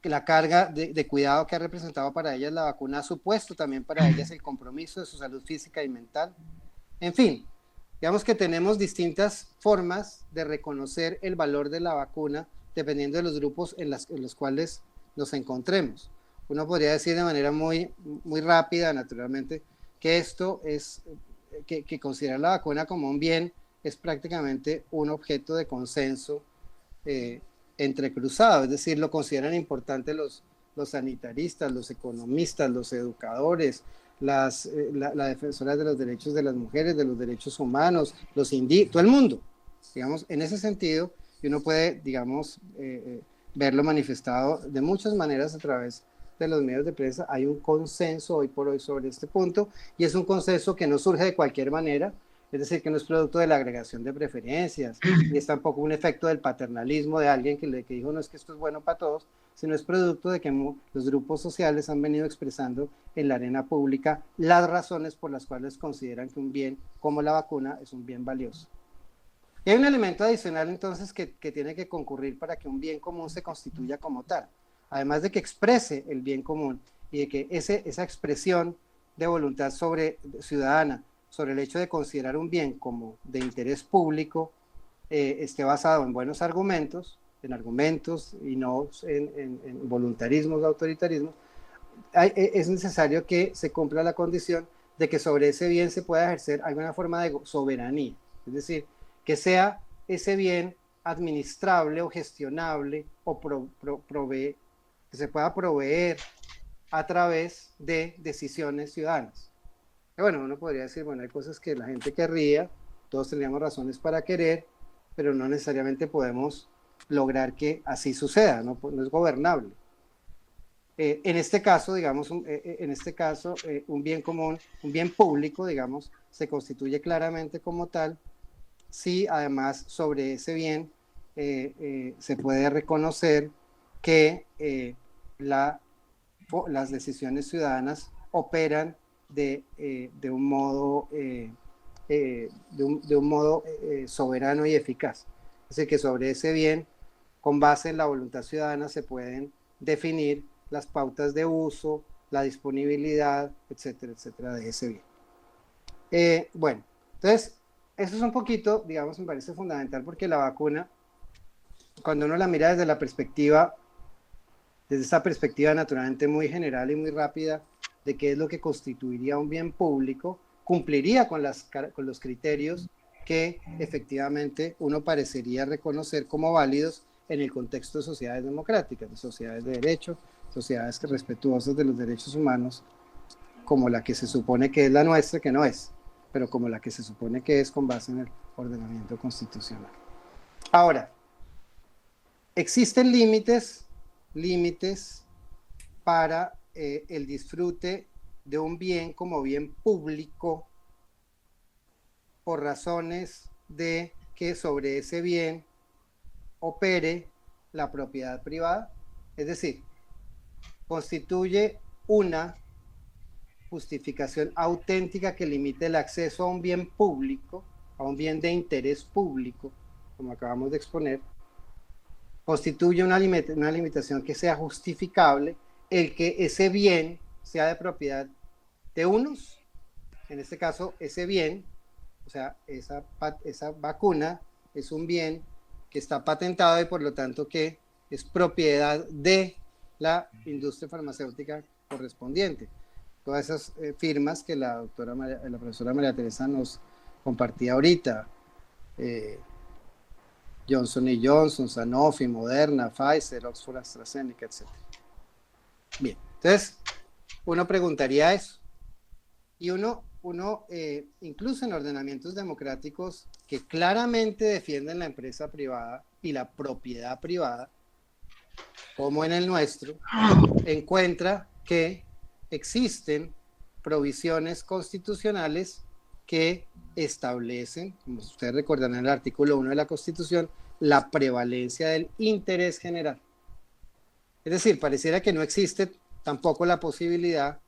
la carga de cuidado que ha representado para ellas la vacuna ha supuesto también para ellas el compromiso de su salud física y mental. En fin, digamos que tenemos distintas formas de reconocer el valor de la vacuna dependiendo de los grupos en los cuales nos encontremos. Uno podría decir de manera muy, muy rápida, naturalmente, que esto es, que considerar la vacuna como un bien es prácticamente un objeto de consenso entrecruzado, es decir, lo consideran importante los sanitaristas, los economistas, los educadores, la defensora de los derechos de las mujeres, de los derechos humanos, los indígenas, todo el mundo, digamos, en ese sentido, y uno puede, digamos, verlo manifestado de muchas maneras a través de los medios de prensa. Hay un consenso hoy por hoy sobre este punto, y es un consenso que no surge de cualquier manera, es decir, que no es producto de la agregación de preferencias, ni es tampoco un efecto del paternalismo de alguien que dijo, no, es que esto es bueno para todos, sino es producto de que los grupos sociales han venido expresando en la arena pública las razones por las cuales consideran que un bien como la vacuna es un bien valioso. Y hay un elemento adicional entonces que tiene que concurrir para que un bien común se constituya como tal, además de que exprese el bien común y de que esa expresión de voluntad ciudadana sobre el hecho de considerar un bien como de interés público esté basado en buenos argumentos, y no en voluntarismos o autoritarismos, es necesario que se cumpla la condición de que sobre ese bien se pueda ejercer alguna forma de soberanía, es decir, que sea ese bien administrable o gestionable o que se pueda proveer a través de decisiones ciudadanas. Y bueno, uno podría decir, bueno, hay cosas que la gente querría, todos tendríamos razones para querer, pero no necesariamente podemos lograr que así suceda, no es gobernable. En este caso, digamos, un bien común, un bien público, digamos, se constituye claramente como tal si además sobre ese bien se puede reconocer que las decisiones ciudadanas operan de un modo, soberano y eficaz. Es decir, que sobre ese bien, con base en la voluntad ciudadana, se pueden definir las pautas de uso, la disponibilidad, etcétera, etcétera, de ese bien. Bueno, entonces, eso es un poquito, digamos, me parece fundamental porque la vacuna, cuando uno la mira desde esta perspectiva naturalmente muy general y muy rápida de qué es lo que constituiría un bien público, cumpliría con los criterios que efectivamente uno parecería reconocer como válidos en el contexto de sociedades democráticas, de sociedades de derecho, sociedades respetuosas de los derechos humanos, como la que se supone que es la nuestra, que no es, pero como la que se supone que es con base en el ordenamiento constitucional. Ahora, existen límites para el disfrute de un bien como bien público por razones de que sobre ese bien opere la propiedad privada, es decir, constituye una justificación auténtica que limite el acceso a un bien público, a un bien de interés público, como acabamos de exponer, constituye una limitación que sea justificable el que ese bien sea de propiedad de unos, en este caso ese bien, o sea, esa vacuna es un bien que está patentado y por lo tanto que es propiedad de la industria farmacéutica correspondiente. Todas esas firmas que la profesora María Teresa nos compartía ahorita, Johnson & Johnson, Sanofi, Moderna, Pfizer, Oxford, AstraZeneca, etc. Bien, entonces uno preguntaría eso. Y uno incluso en ordenamientos democráticos que claramente defienden la empresa privada y la propiedad privada, como en el nuestro, encuentra que existen provisiones constitucionales que establecen, como ustedes recordarán en el artículo 1 de la Constitución, la prevalencia del interés general. Es decir, pareciera que no existe tampoco la posibilidad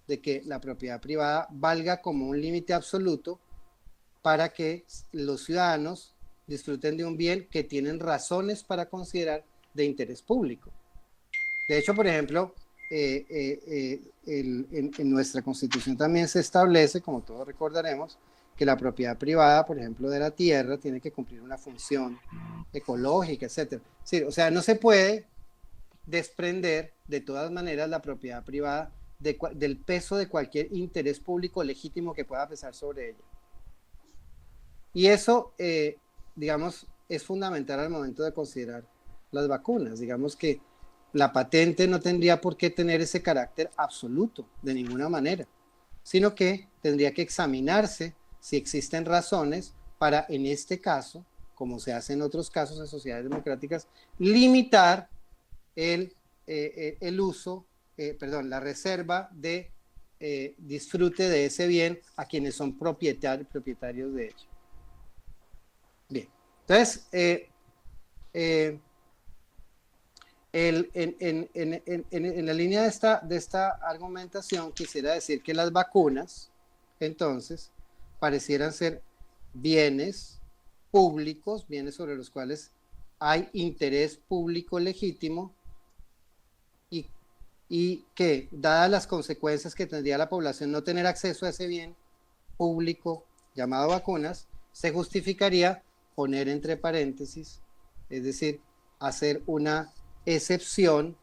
de que la propiedad privada valga como un límite absoluto para que los ciudadanos disfruten de un bien que tienen razones para considerar de interés público. De hecho, por ejemplo, en nuestra Constitución también se establece, como todos recordaremos, que la propiedad privada, por ejemplo, de la tierra, tiene que cumplir una función ecológica, etc. Sí, o sea, no se puede desprender de todas maneras la propiedad privada del peso de cualquier interés público legítimo que pueda pesar sobre ella. Y eso, digamos, es fundamental al momento de considerar las vacunas. Digamos que la patente no tendría por qué tener ese carácter absoluto de ninguna manera, sino que tendría que examinarse si existen razones para, en este caso, como se hace en otros casos de sociedades democráticas, limitar la reserva de disfrute de ese bien a quienes son propietarios de ello. Bien, entonces, en la línea de esta argumentación quisiera decir que las vacunas, entonces, parecieran ser bienes públicos, bienes sobre los cuales hay interés público legítimo y que, dadas las consecuencias que tendría la población no tener acceso a ese bien público llamado vacunas, se justificaría poner entre paréntesis, es decir, hacer una excepción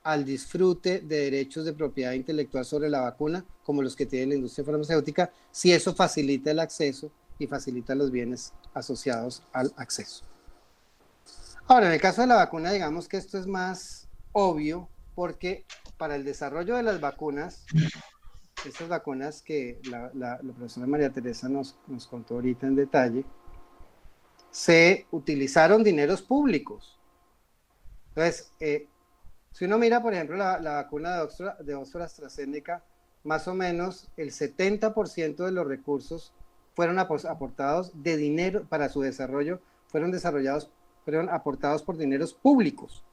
al disfrute de derechos de propiedad intelectual sobre la vacuna, como los que tiene la industria farmacéutica, si eso facilita el acceso y facilita los bienes asociados al acceso. Ahora, en el caso de la vacuna, digamos que esto es más obvio porque para el desarrollo de las vacunas, estas vacunas que la profesora María Teresa nos contó ahorita en detalle, se utilizaron dineros públicos. Entonces, si uno mira, por ejemplo, la vacuna de Oxford AstraZeneca, más o menos el 70% de los recursos fueron aportados de dinero para su desarrollo, fueron aportados por dineros públicos,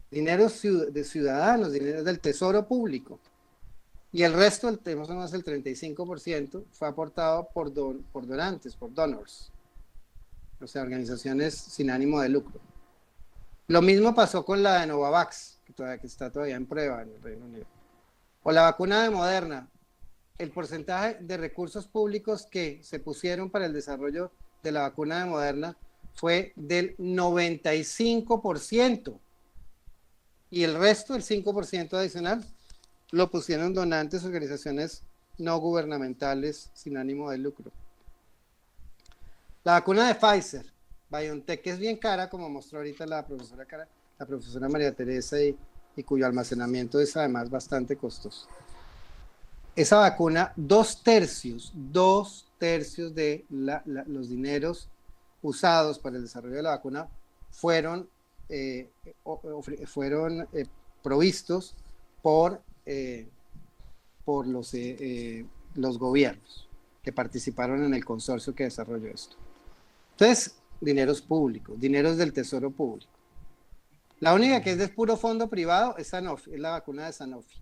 dineros de ciudadanos, dineros del tesoro público. Y el resto, más o menos el 35%, fue aportado por donantes, por donors, o sea, organizaciones sin ánimo de lucro. Lo mismo pasó con la de Novavax, que está todavía en prueba en el Reino Unido. O la vacuna de Moderna. El porcentaje de recursos públicos que se pusieron para el desarrollo de la vacuna de Moderna fue del 95%. Y el resto, el 5% adicional, lo pusieron donantes, organizaciones no gubernamentales sin ánimo de lucro. La vacuna de Pfizer, BioNTech, que es bien cara, como mostró ahorita la profesora María Teresa, y cuyo almacenamiento es además bastante costoso. Esa vacuna, 2/3 de los dineros usados para el desarrollo de la vacuna fueron provistos por los gobiernos que participaron en el consorcio que desarrolló esto. Entonces, dineros públicos, dineros del tesoro público. La única que es de puro fondo privado es Sanofi, es la vacuna de Sanofi,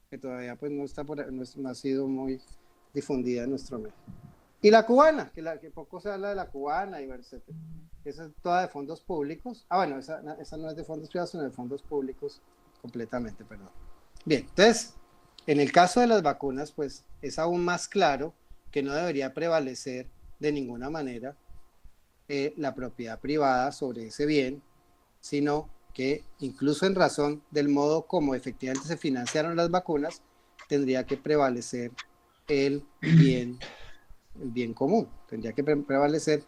que todavía pues no ha sido muy difundida en nuestro medio. Y la cubana, que poco se habla de la cubana, y etcétera. Esa es toda de fondos públicos. Bueno, esa no es de fondos privados, sino de fondos públicos completamente, perdón. Bien, entonces, en el caso de las vacunas, pues es aún más claro que no debería prevalecer de ninguna manera la propiedad privada sobre ese bien, sino que incluso en razón del modo como efectivamente se financiaron las vacunas, tendría que prevalecer el bien común, tendría que prevalecer,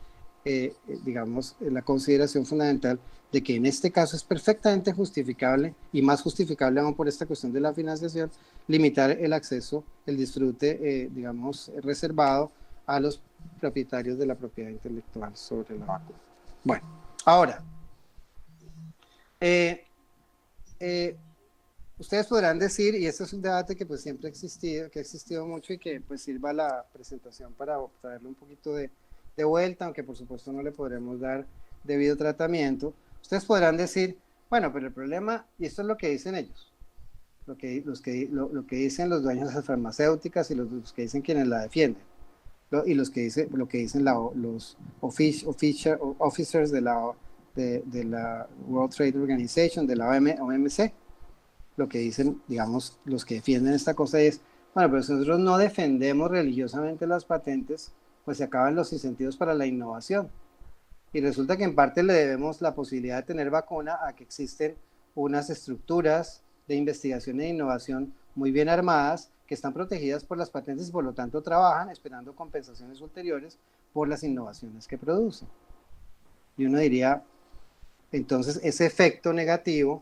digamos, la consideración fundamental de que en este caso es perfectamente justificable, y más justificable aún por esta cuestión de la financiación, limitar el acceso, el disfrute, digamos, reservado a los propietarios de la propiedad intelectual sobre la vacuna. Bueno, ahora, ustedes podrán decir, y este es un debate que pues siempre ha existido mucho, y que pues sirva la presentación para traerle un poquito de vuelta, aunque por supuesto no le podremos dar debido tratamiento. Ustedes podrán decir, bueno, pero el problema, y esto es lo que dicen ellos, lo que dicen los dueños de las farmacéuticas y los que dicen quienes la defienden, y lo que dicen los officers de la World Trade Organization, de la OMC. Lo que dicen, digamos, los que defienden esta cosa es, bueno, pero si nosotros no defendemos religiosamente las patentes, pues se acaban los incentivos para la innovación. Y resulta que en parte le debemos la posibilidad de tener vacuna a que existen unas estructuras de investigación e innovación muy bien armadas, que están protegidas por las patentes y por lo tanto trabajan esperando compensaciones ulteriores por las innovaciones que producen. Y uno diría, entonces, ese efecto negativo,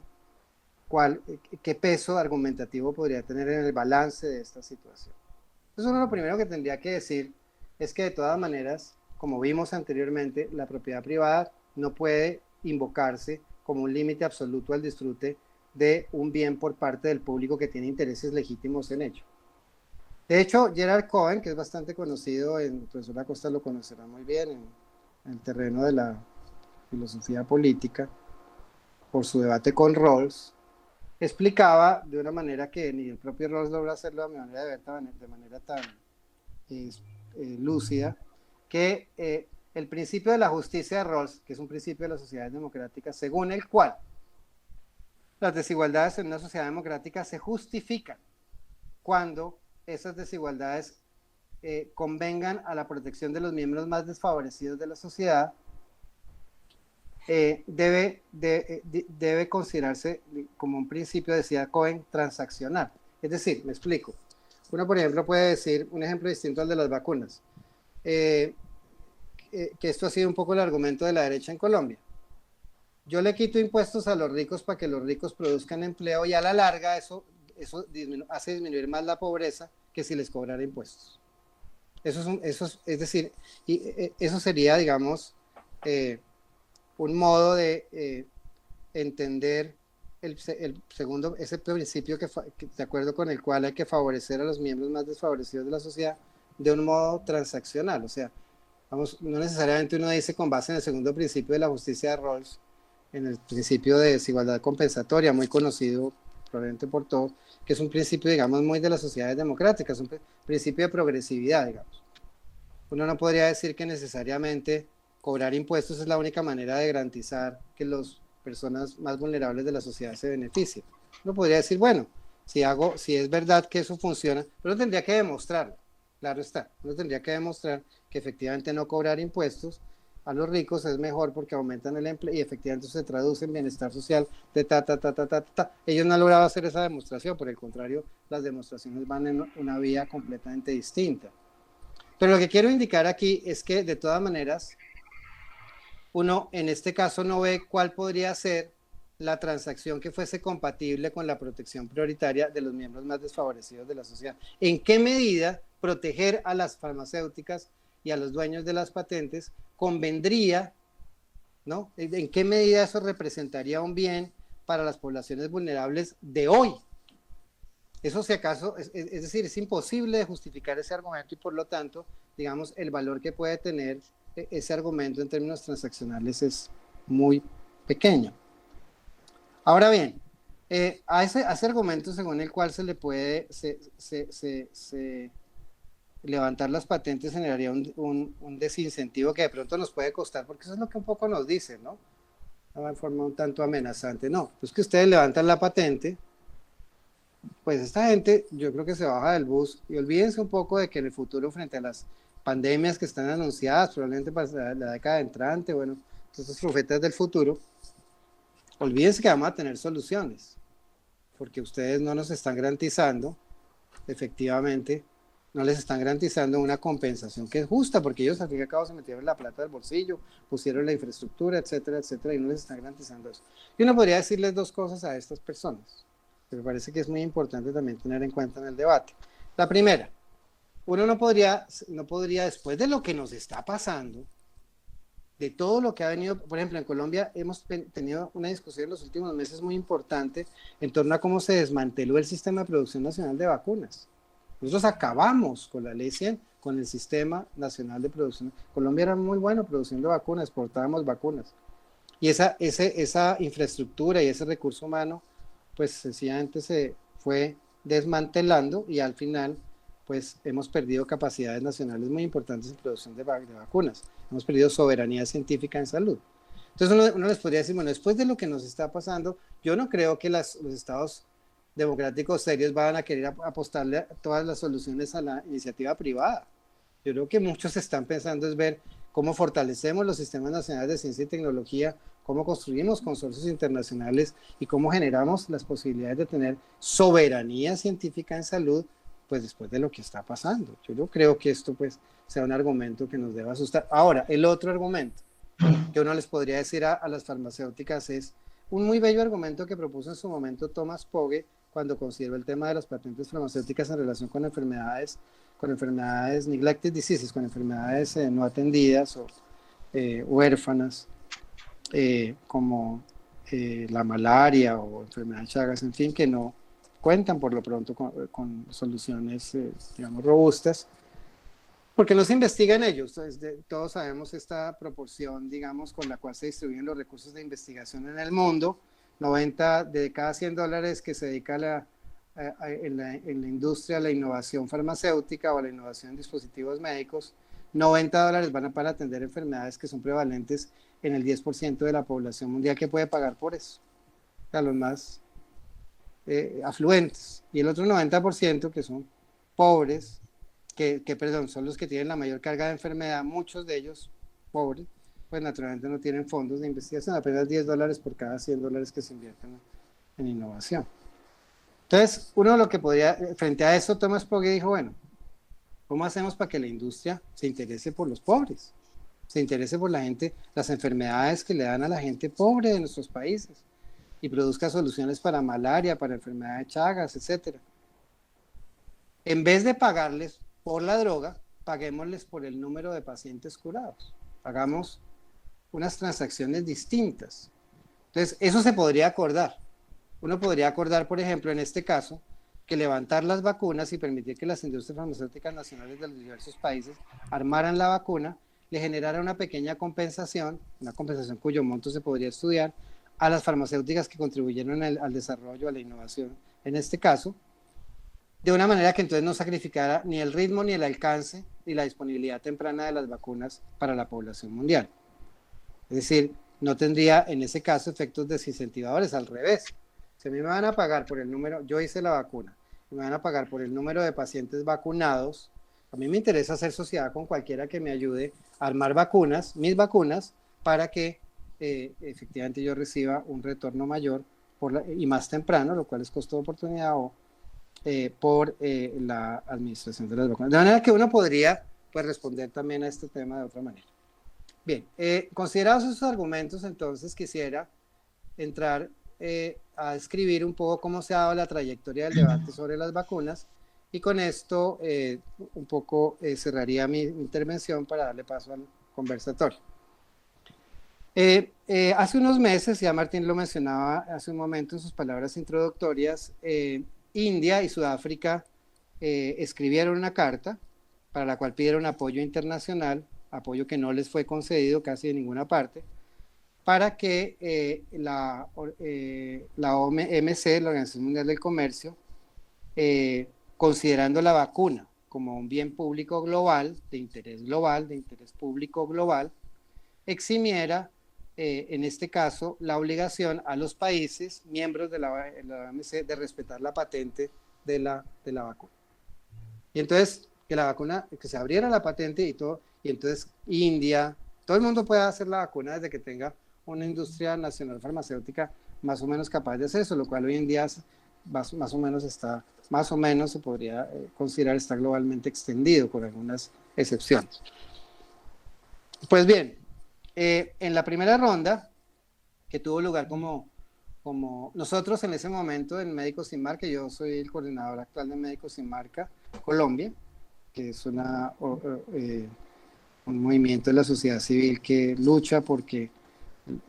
¿qué peso argumentativo podría tener en el balance de esta situación? Entonces, uno lo primero que tendría que decir es que de todas maneras, como vimos anteriormente, la propiedad privada no puede invocarse como un límite absoluto al disfrute de un bien por parte del público que tiene intereses legítimos en ello. De hecho, Gerald Cohen, que es bastante conocido, el profesor Acosta lo conocerá muy bien en el terreno de la filosofía política, por su debate con Rawls, explicaba de una manera que ni el propio Rawls logra hacerlo de manera tan lúcida, que el principio de la justicia de Rawls, que es un principio de las sociedades democráticas, según el cual las desigualdades en una sociedad democrática se justifican cuando esas desigualdades convengan a la protección de los miembros más desfavorecidos de la sociedad, debe considerarse como un principio, decía Cohen, transaccional. Es decir, me explico. Uno, por ejemplo, puede decir, un ejemplo distinto al de las vacunas, que esto ha sido un poco el argumento de la derecha en Colombia. yo le quito impuestos a los ricos para que los ricos produzcan empleo y a la larga eso hace disminuir más la pobreza que si les cobrara impuestos. Es decir, eso sería, digamos, un modo de entender el segundo, ese principio de acuerdo con el cual hay que favorecer a los miembros más desfavorecidos de la sociedad de un modo transaccional. O sea, vamos, no necesariamente uno dice con base en el segundo principio de la justicia de Rawls, en el principio de desigualdad compensatoria, muy conocido probablemente por todos, que es un principio, digamos, muy de las sociedades democráticas, un principio de progresividad, digamos. Uno no podría decir que necesariamente cobrar impuestos es la única manera de garantizar que las personas más vulnerables de la sociedad se beneficien. Uno podría decir, bueno, si es verdad que eso funciona, pero uno tendría que demostrarlo, claro está, uno tendría que demostrar que efectivamente no cobrar impuestos a los ricos es mejor porque aumentan el empleo y efectivamente eso se traduce en bienestar social de ta. Ellos no han logrado hacer esa demostración, por el contrario, las demostraciones van en una vía completamente distinta. Pero lo que quiero indicar aquí es que de todas maneras, uno en este caso no ve cuál podría ser la transacción que fuese compatible con la protección prioritaria de los miembros más desfavorecidos de la sociedad. ¿En qué medida proteger a las farmacéuticas y a los dueños de las patentes convendría, ¿no? ¿En qué medida eso representaría un bien para las poblaciones vulnerables de hoy? Eso si acaso, es decir, es imposible de justificar ese argumento y por lo tanto, digamos, el valor que puede tener ese argumento en términos transaccionales es muy pequeño. Ahora bien, a ese argumento según el cual se le puede levantar las patentes generaría un desincentivo que de pronto nos puede costar, porque eso es lo que un poco nos dicen, ¿no? De forma un tanto amenazante. No, pues que ustedes levantan la patente, pues esta gente yo creo que se baja del bus y olvídense un poco de que en el futuro frente a las pandemias que están anunciadas, probablemente para la década entrante, bueno, estos profetas del futuro, olvídense que vamos a tener soluciones, porque ustedes no nos están garantizando, efectivamente, no les están garantizando una compensación que es justa, porque ellos al fin y al cabo se metieron la plata del bolsillo, pusieron la infraestructura, etcétera, etcétera, y no les están garantizando eso. Y uno podría decirles dos cosas a estas personas, que me parece que es muy importante también tener en cuenta en el debate. La primera, uno no podría, después de lo que nos está pasando, de todo lo que ha venido, por ejemplo, en Colombia hemos tenido una discusión en los últimos meses muy importante en torno a cómo se desmanteló el sistema de producción nacional de vacunas. Nosotros acabamos con la ley 100, con el sistema nacional de producción. Colombia era muy bueno produciendo vacunas, exportábamos vacunas. Y esa infraestructura y ese recurso humano, pues sencillamente se fue desmantelando y al final, pues hemos perdido capacidades nacionales muy importantes en producción de vacunas. Hemos perdido soberanía científica en salud. Entonces uno les podría decir, bueno, después de lo que nos está pasando, yo no creo que los estados democráticos serios van a querer apostarle todas las soluciones a la iniciativa privada. Yo creo que muchos están pensando es ver cómo fortalecemos los sistemas nacionales de ciencia y tecnología, cómo construimos consorcios internacionales y cómo generamos las posibilidades de tener soberanía científica en salud, pues después de lo que está pasando. Yo no creo que esto pues sea un argumento que nos deba asustar. Ahora, el otro argumento que uno les podría decir a las farmacéuticas es un muy bello argumento que propuso en su momento Thomas Pogge cuando consideró el tema de las patentes farmacéuticas en relación con enfermedades neglected diseases, con enfermedades no atendidas o huérfanas, como la malaria o enfermedad de Chagas, en fin, que no cuentan por lo pronto con soluciones, digamos, robustas, porque no se investiga en ellos. Todos sabemos esta proporción, digamos, con la cual se distribuyen los recursos de investigación en el mundo. 90 de cada $100 que se dedica en la industria a la innovación farmacéutica o a la innovación en dispositivos médicos, $90 van para atender enfermedades que son prevalentes en el 10% de la población mundial que puede pagar por eso, a los más afluentes. Y el otro 90% que son pobres, perdón, son los que tienen la mayor carga de enfermedad, muchos de ellos pobres, pues naturalmente no tienen fondos de investigación, apenas $10 por cada $100 que se invierten en innovación. Entonces, uno lo que podría, frente a eso, Thomas Pogge dijo, bueno, ¿cómo hacemos para que la industria se interese por los pobres? se interese por la gente, las enfermedades que le dan a la gente pobre de nuestros países y produzca soluciones para malaria, para enfermedades de Chagas, etcétera. En vez de pagarles por la droga, paguémosles por el número de pacientes curados. Hagamos unas transacciones distintas. Entonces, eso se podría acordar. Uno podría acordar, por ejemplo, en este caso, que levantar las vacunas y permitir que las industrias farmacéuticas nacionales de los diversos países armaran la vacuna, le generara una pequeña compensación, una compensación cuyo monto se podría estudiar, a las farmacéuticas que contribuyeron al desarrollo, a la innovación, en este caso, de una manera que entonces no sacrificara ni el ritmo, ni el alcance, ni la disponibilidad temprana de las vacunas para la población mundial. Es decir, no tendría en ese caso efectos desincentivadores, al revés. Si a mí me van a pagar por el número, yo hice la vacuna, y me van a pagar por el número de pacientes vacunados, a mí me interesa hacer sociedad con cualquiera que me ayude a armar vacunas, mis vacunas, para que efectivamente yo reciba un retorno mayor y más temprano, lo cual es costo de oportunidad por la administración de las vacunas. De manera que uno podría pues, responder también a este tema de otra manera. Bien, considerados esos argumentos, entonces quisiera entrar a describir un poco cómo se ha dado la trayectoria del debate sobre las vacunas y con esto un poco cerraría mi intervención para darle paso al conversatorio. Hace unos meses, ya Martín lo mencionaba hace un momento en sus palabras introductorias, India y Sudáfrica escribieron una carta para la cual pidieron apoyo internacional, apoyo que no les fue concedido casi de ninguna parte, para que la OMC, la Organización Mundial del Comercio, considerando la vacuna como un bien público global, de interés público global, eximiera, en este caso, la obligación a los países miembros de la OMC de respetar la patente de la vacuna. Y entonces, que se abriera la patente y todo, y entonces India, todo el mundo puede hacer la vacuna desde que tenga una industria nacional farmacéutica más o menos capaz de hacer eso, lo cual hoy en día más o menos se podría considerar está globalmente extendido con algunas excepciones. Pues bien, en la primera ronda, que tuvo lugar como nosotros en ese momento en Médicos Sin Marca, yo soy el coordinador actual de Médicos Sin Marca Colombia, que es un movimiento de la sociedad civil que lucha porque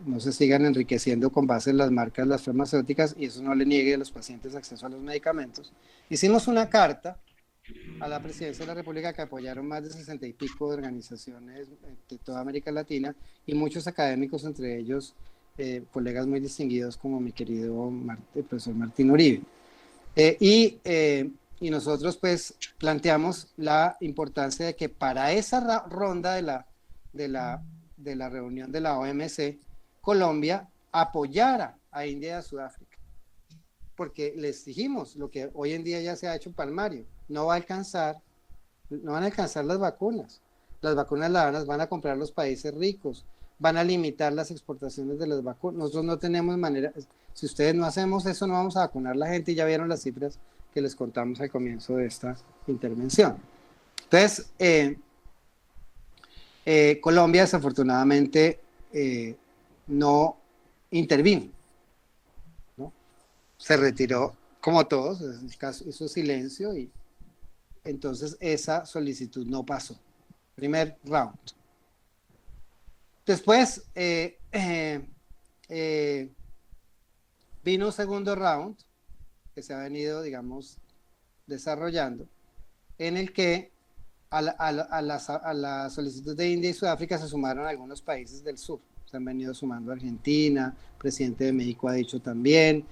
no se sigan enriqueciendo con base en las marcas las farmacéuticas y eso no le niegue a los pacientes acceso a los medicamentos. Hicimos una carta a la Presidencia de la República que apoyaron más de 60 y pico de organizaciones de toda América Latina y muchos académicos, entre ellos colegas muy distinguidos como mi querido profesor Martín Uribe. Y nosotros pues planteamos la importancia de que para esa ronda de la reunión de la OMC, Colombia apoyara a India y a Sudáfrica. Porque les dijimos lo que hoy en día ya se ha hecho palmario, no van a alcanzar las vacunas. Las vacunas las van a comprar los países ricos, van a limitar las exportaciones de las vacunas. Nosotros no tenemos manera, si ustedes no hacemos eso, no vamos a vacunar a la gente y ya vieron las cifras que les contamos al comienzo de esta intervención. Entonces, Colombia desafortunadamente no intervino, ¿no? Se retiró como todos, en este caso hizo silencio y entonces esa solicitud no pasó. Primer round. Después vino un segundo round que se ha venido, digamos, desarrollando, en el que a la solicitud de India y Sudáfrica se sumaron algunos países del sur. Se han venido sumando Argentina, el presidente de México ha dicho también,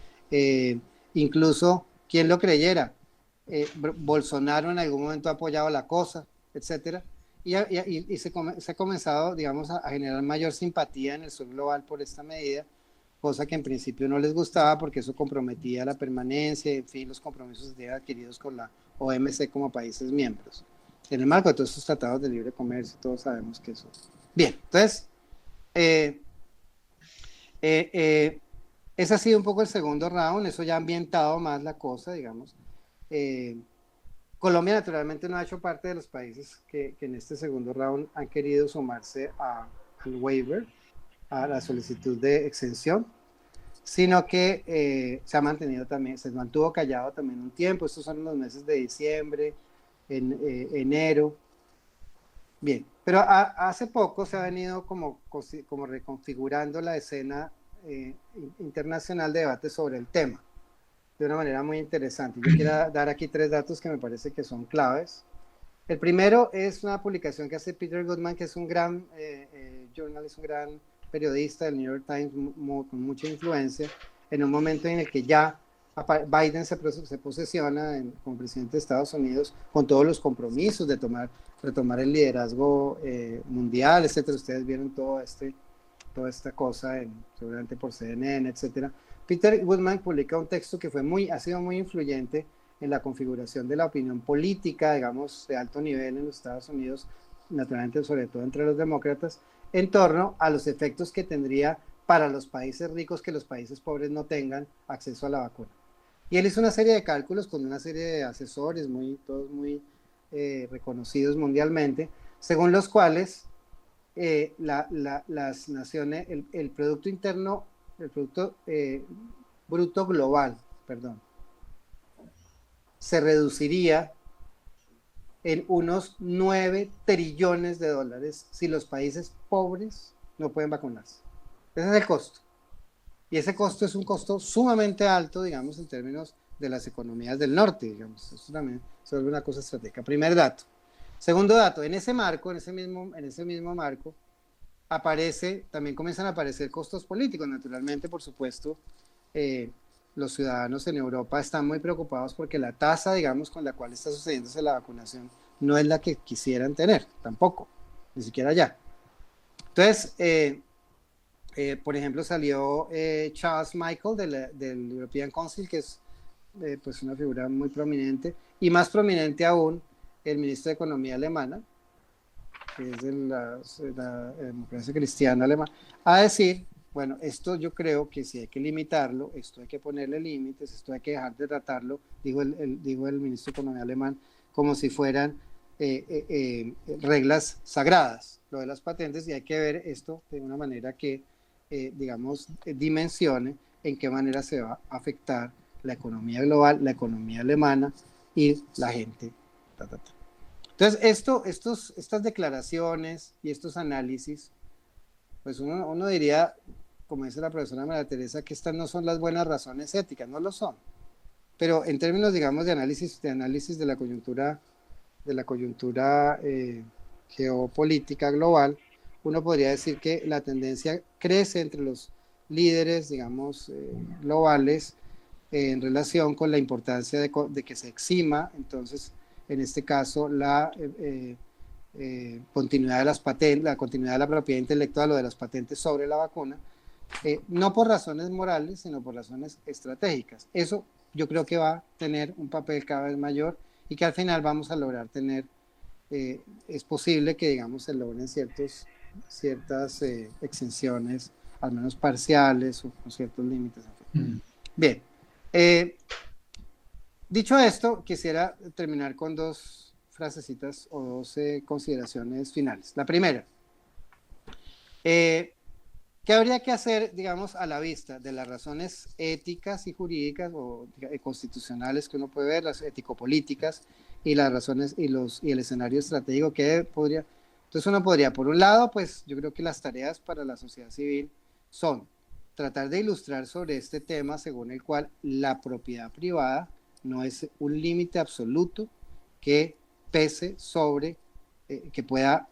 incluso, quien lo creyera, Bolsonaro en algún momento ha apoyado la cosa, etcétera, y se ha comenzado, digamos, a generar mayor simpatía en el sur global por esta medida, cosa que en principio no les gustaba porque eso comprometía la permanencia, en fin, los compromisos adquiridos con la OMC como países miembros. En el marco de todos estos tratados de libre comercio, todos sabemos que eso. Bien, entonces, ese ha sido un poco el segundo round, eso ya ha ambientado más la cosa, digamos. Colombia naturalmente no ha hecho parte de los países que en este segundo round han querido sumarse al waiver, a la solicitud de exención, sino que se ha mantenido también, se mantuvo callado también un tiempo. Estos son los meses de diciembre, enero. Bien, pero hace poco se ha venido como reconfigurando la escena internacional de debate sobre el tema de una manera muy interesante. Yo quiero dar aquí 3 datos que me parece que son claves. El primero es una publicación que hace Peter Goodman, que es un gran journalist, un gran periodista del New York Times con mucha influencia, en un momento en el que ya Biden se posesiona como presidente de Estados Unidos con todos los compromisos de retomar el liderazgo mundial, etcétera. Ustedes vieron toda esta cosa, seguramente por CNN, etcétera. Peter Goodman publica un texto que ha sido muy influyente en la configuración de la opinión política, digamos, de alto nivel en los Estados Unidos, naturalmente sobre todo entre los demócratas, en torno a los efectos que tendría para los países ricos que los países pobres no tengan acceso a la vacuna. Y él hizo una serie de cálculos con una serie de asesores, todos muy reconocidos mundialmente, según los cuales las naciones, el Producto Interno, el Producto Bruto Global, perdón, se reduciría en unos 9 trillones de dólares si los países pobres no pueden vacunarse. Ese es el costo. Y ese costo es un costo sumamente alto, digamos, en términos de las economías del norte, digamos. Eso también se vuelve una cosa estratégica. Primer dato. Segundo dato, en ese mismo marco, también comienzan a aparecer costos políticos, naturalmente, por supuesto. Los ciudadanos en Europa están muy preocupados porque la tasa, digamos, con la cual está sucediéndose la vacunación no es la que quisieran tener, tampoco, ni siquiera ya. Entonces, por ejemplo, salió Charles Michael del European Council, que es pues una figura muy prominente, y más prominente aún, el ministro de Economía alemana, que es de la democracia cristiana alemana, a decir, bueno, esto yo creo que si hay que limitarlo, esto hay que ponerle límites, esto hay que dejar de tratarlo, dijo el ministro de Economía alemán, como si fueran reglas sagradas, lo de las patentes, y hay que ver esto de una manera que, digamos, dimensione en qué manera se va a afectar la economía global, la economía alemana y la gente. Entonces, estas declaraciones y estos análisis, pues uno diría, como dice la profesora María Teresa, que estas no son las buenas razones éticas, no lo son. Pero en términos, digamos, de análisis de la coyuntura geopolítica global, uno podría decir que la tendencia crece entre los líderes, digamos, globales, en relación con la importancia de que se exima, entonces, en este caso, la continuidad de las patentes, la continuidad de la propiedad intelectual o de las patentes sobre la vacuna, no por razones morales, sino por razones estratégicas. Eso yo creo que va a tener un papel cada vez mayor y que al final vamos a lograr tener, es posible que, digamos, se logren ciertas exenciones, al menos parciales o con ciertos límites. Bien. Dicho esto, quisiera terminar con 2 frasecitas o 2 consideraciones finales. La primera, ¿qué habría que hacer, digamos, a la vista de las razones éticas y jurídicas o constitucionales que uno puede ver, las ético-políticas y las razones y el escenario estratégico que podría? Entonces uno podría, por un lado, pues yo creo que las tareas para la sociedad civil son tratar de ilustrar sobre este tema según el cual la propiedad privada no es un límite absoluto que pese sobre, que pueda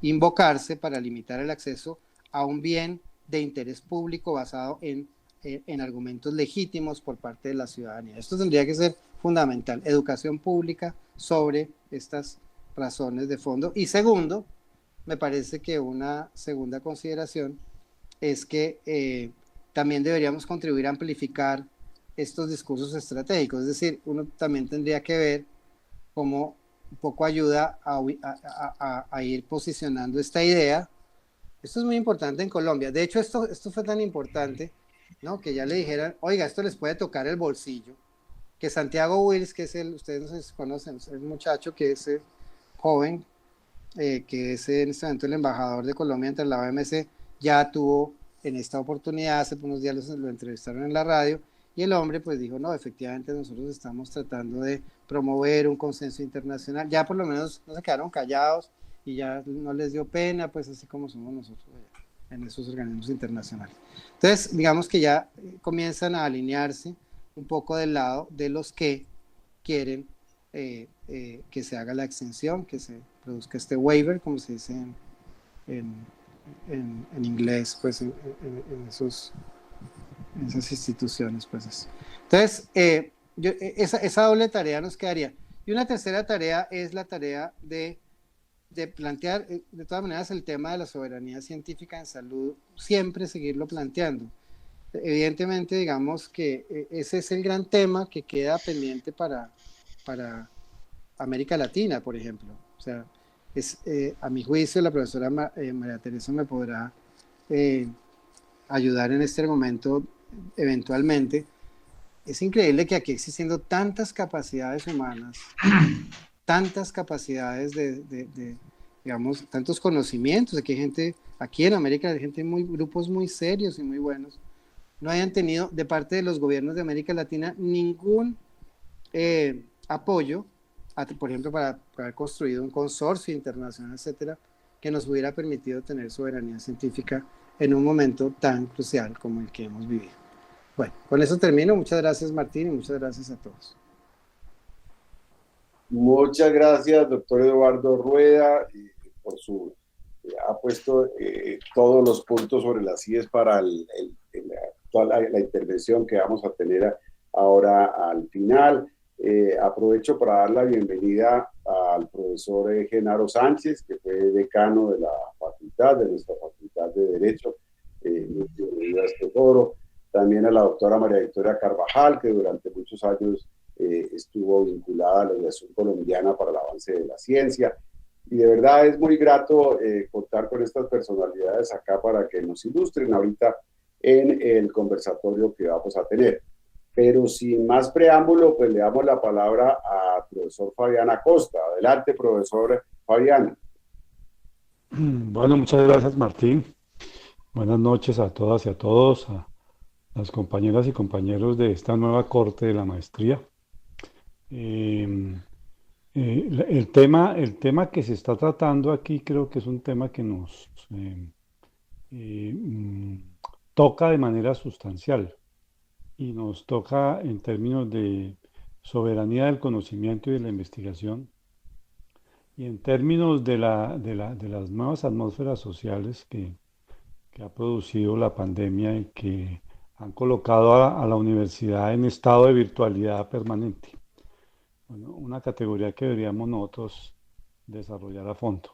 invocarse para limitar el acceso a un bien de interés público basado en argumentos legítimos por parte de la ciudadanía. Esto tendría que ser fundamental, educación pública sobre estas razones de fondo. Y segundo, me parece que una segunda consideración es que también deberíamos contribuir a amplificar estos discursos estratégicos, es decir, uno también tendría que ver cómo un poco ayuda a ir posicionando esta idea. Esto es muy importante en Colombia. De hecho, esto fue tan importante, ¿no? Que ya le dijeran, oiga, esto les puede tocar el bolsillo. que Santiago Wills, que es ustedes no sé si conocen, es el muchacho que es joven, que es en este momento el embajador de Colombia ante la OMC, ya tuvo en esta oportunidad, hace unos días lo entrevistaron en la radio, y el hombre pues dijo, no, efectivamente nosotros estamos tratando de promover un consenso internacional, ya por lo menos no se quedaron callados y ya no les dio pena, pues así como somos nosotros en esos organismos internacionales. Entonces, digamos que ya comienzan a alinearse un poco del lado de los que quieren que se haga la exención, que se produzca este waiver, como se dice en inglés, pues en esas instituciones. Pues. Entonces, esa doble tarea nos quedaría. Y una tercera tarea es la tarea de plantear, de todas maneras, el tema de la soberanía científica en salud, siempre seguirlo planteando. Evidentemente, digamos que ese es el gran tema que queda pendiente para América Latina, por ejemplo. O sea, a mi juicio, la profesora María Teresa me podrá ayudar en este momento eventualmente. Es increíble que aquí existiendo tantas capacidades humanas, tantas capacidades digamos, tantos conocimientos, aquí hay gente, aquí en América hay gente grupos muy serios y muy buenos, no hayan tenido de parte de los gobiernos de América Latina ningún apoyo, por ejemplo, para haber construido un consorcio internacional, etcétera, que nos hubiera permitido tener soberanía científica en un momento tan crucial como el que hemos vivido. Bueno, con eso termino. Muchas gracias, Martín, y muchas gracias a todos. Muchas gracias, doctor Eduardo Rueda, por su... ha puesto todos los puntos sobre las IES para toda la intervención que vamos a tener ahora al final. Aprovecho para dar la bienvenida al profesor Genaro Sánchez, que fue decano de la facultad, de nuestra Facultad de Derecho, de este foro. También a la doctora María Victoria Carvajal, que durante muchos años estuvo vinculada a la Asociación Colombiana para el Avance de la Ciencia. Y de verdad es muy grato contar con estas personalidades acá para que nos ilustren ahorita en el conversatorio que vamos a tener. Pero sin más preámbulo, pues le damos la palabra al profesor Fabián Acosta. Adelante, profesor Fabián. Bueno, muchas gracias, Martín. Buenas noches a todas y a todos, a las compañeras y compañeros de esta nueva corte de la maestría. El tema que se está tratando aquí creo que es un tema que nos toca de manera sustancial y nos toca en términos de soberanía del conocimiento y de la investigación y en términos de las nuevas atmósferas sociales que ha producido la pandemia y que han colocado a la universidad en estado de virtualidad permanente. Bueno, una categoría que deberíamos nosotros desarrollar a fondo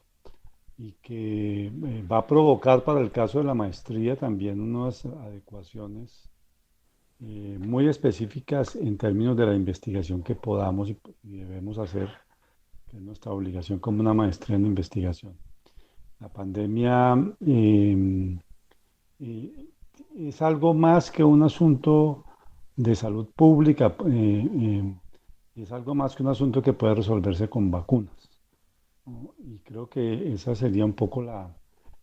y que va a provocar para el caso de la maestría también unas adecuaciones muy específicas en términos de la investigación que podamos y debemos hacer, que es nuestra obligación como una maestría en investigación. La pandemia es algo más que un asunto de salud pública, es algo más que un asunto que puede resolverse con vacunas, ¿no? Y creo que esa sería un poco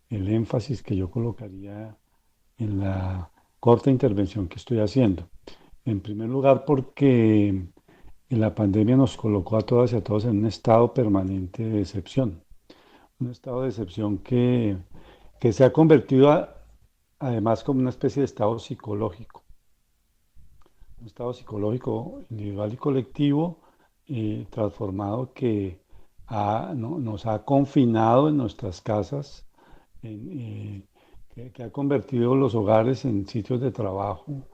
el énfasis que yo colocaría en la corta intervención que estoy haciendo. En primer lugar, porque la pandemia nos colocó a todas y a todos en un estado permanente de excepción. Un estado de excepción que se ha convertido además como una especie de estado psicológico. Un estado psicológico individual y colectivo transformado que nos ha confinado en nuestras casas, que ha convertido los hogares en sitios de trabajo,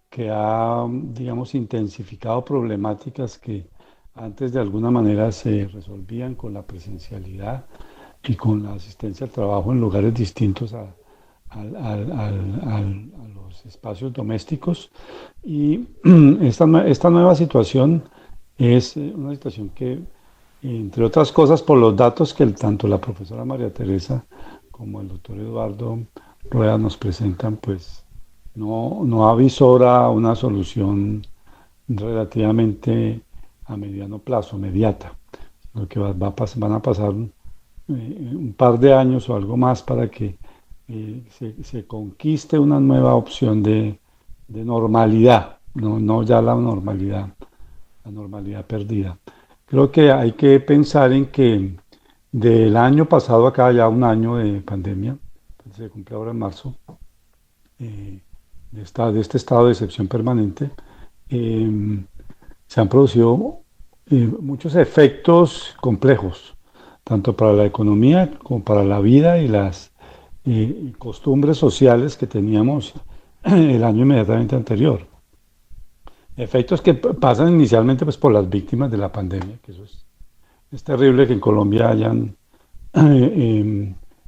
que ha, digamos, intensificado problemáticas que antes de alguna manera se resolvían con la presencialidad y con la asistencia al trabajo en lugares distintos a los espacios domésticos. Y esta nueva situación es una situación que, entre otras cosas, por los datos que tanto la profesora María Teresa como el doctor Eduardo Rueda nos presentan, pues no avisora una solución relativamente a mediano plazo, mediata. Lo que van a pasar un par de años o algo más para que se conquiste una nueva opción de normalidad, no ya la normalidad perdida. Creo que hay que pensar en que del año pasado acá, ya un año de pandemia, se cumple ahora en marzo, de este estado de excepción permanente, eh, se han producido muchos efectos complejos, tanto para la economía como para la vida y las costumbres sociales que teníamos el año inmediatamente anterior. Efectos que pasan inicialmente pues, por las víctimas de la pandemia, que eso es terrible que en Colombia hayan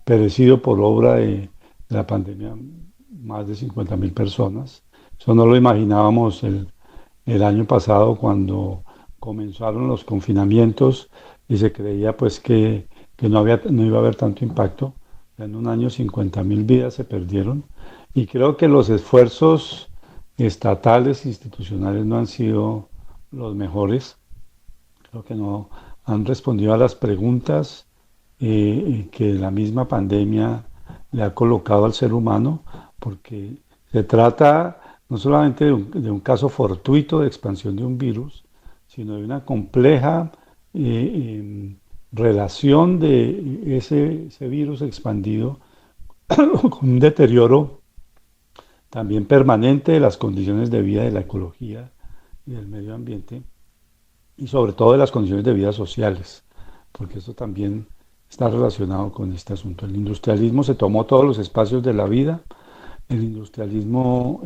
perecido por obra de la pandemia más de 50.000 personas. Eso no lo imaginábamos el año pasado cuando comenzaron los confinamientos y se creía pues que no iba a haber tanto impacto. En un año 50.000 vidas se perdieron y creo que los esfuerzos estatales e institucionales no han sido los mejores. Creo que no han respondido a las preguntas que la misma pandemia le ha colocado al ser humano, porque se trata no solamente de un caso fortuito de expansión de un virus, sino de una compleja relación de ese virus expandido con un deterioro también permanente de las condiciones de vida de la ecología y del medio ambiente y sobre todo de las condiciones de vida sociales, porque eso también está relacionado con este asunto. El industrialismo se tomó todos los espacios de la vida, el industrialismo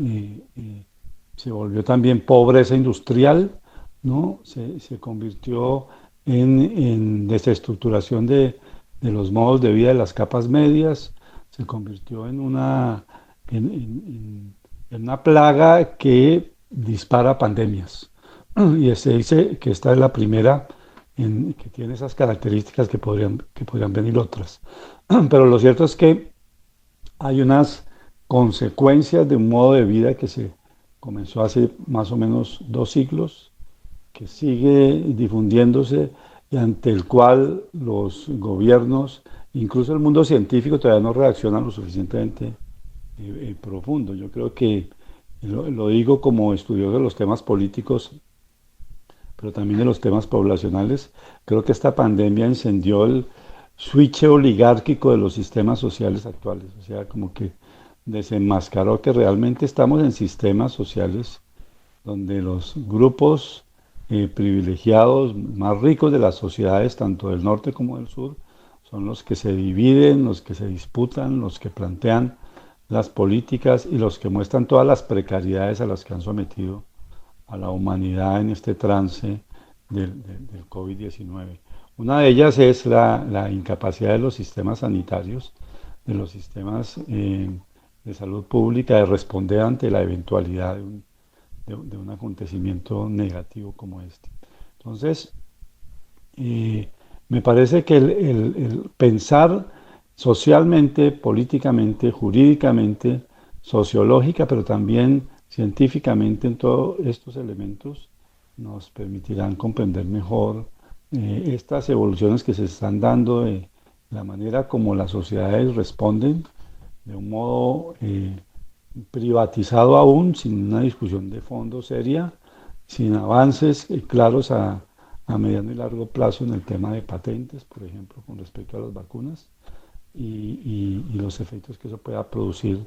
se volvió también pobreza industrial, ¿no? Se convirtió en desestructuración de los modos de vida de las capas medias, se convirtió en una plaga que dispara pandemias. Y se dice que esta es la primera que tiene esas características que podrían venir otras. Pero lo cierto es que hay unas consecuencias de un modo de vida que se comenzó hace más o menos 2 siglos, que sigue difundiéndose y ante el cual los gobiernos, incluso el mundo científico, todavía no reaccionan lo suficientemente profundo. Yo creo que lo digo como estudioso de los temas políticos, pero también de los temas poblacionales. Creo que esta pandemia encendió el switch oligárquico de los sistemas sociales actuales, o sea, como que desenmascaró que realmente estamos en sistemas sociales donde los grupos privilegiados más ricos de las sociedades, tanto del norte como del sur, son los que se dividen, los que se disputan, los que plantean las políticas y los que muestran todas las precariedades a las que han sometido a la humanidad en este trance del COVID-19. Una de ellas es la incapacidad de los sistemas sanitarios, de los sistemas de salud pública, de responder ante la eventualidad de un acontecimiento negativo como este. Entonces, me parece que el pensar socialmente, políticamente, jurídicamente, sociológica, pero también científicamente en todos estos elementos nos permitirán comprender mejor estas evoluciones que se están dando de la manera como las sociedades responden de un modo privatizado aún, sin una discusión de fondo seria, sin avances claros a mediano y largo plazo en el tema de patentes, por ejemplo, con respecto a las vacunas y los efectos que eso pueda producir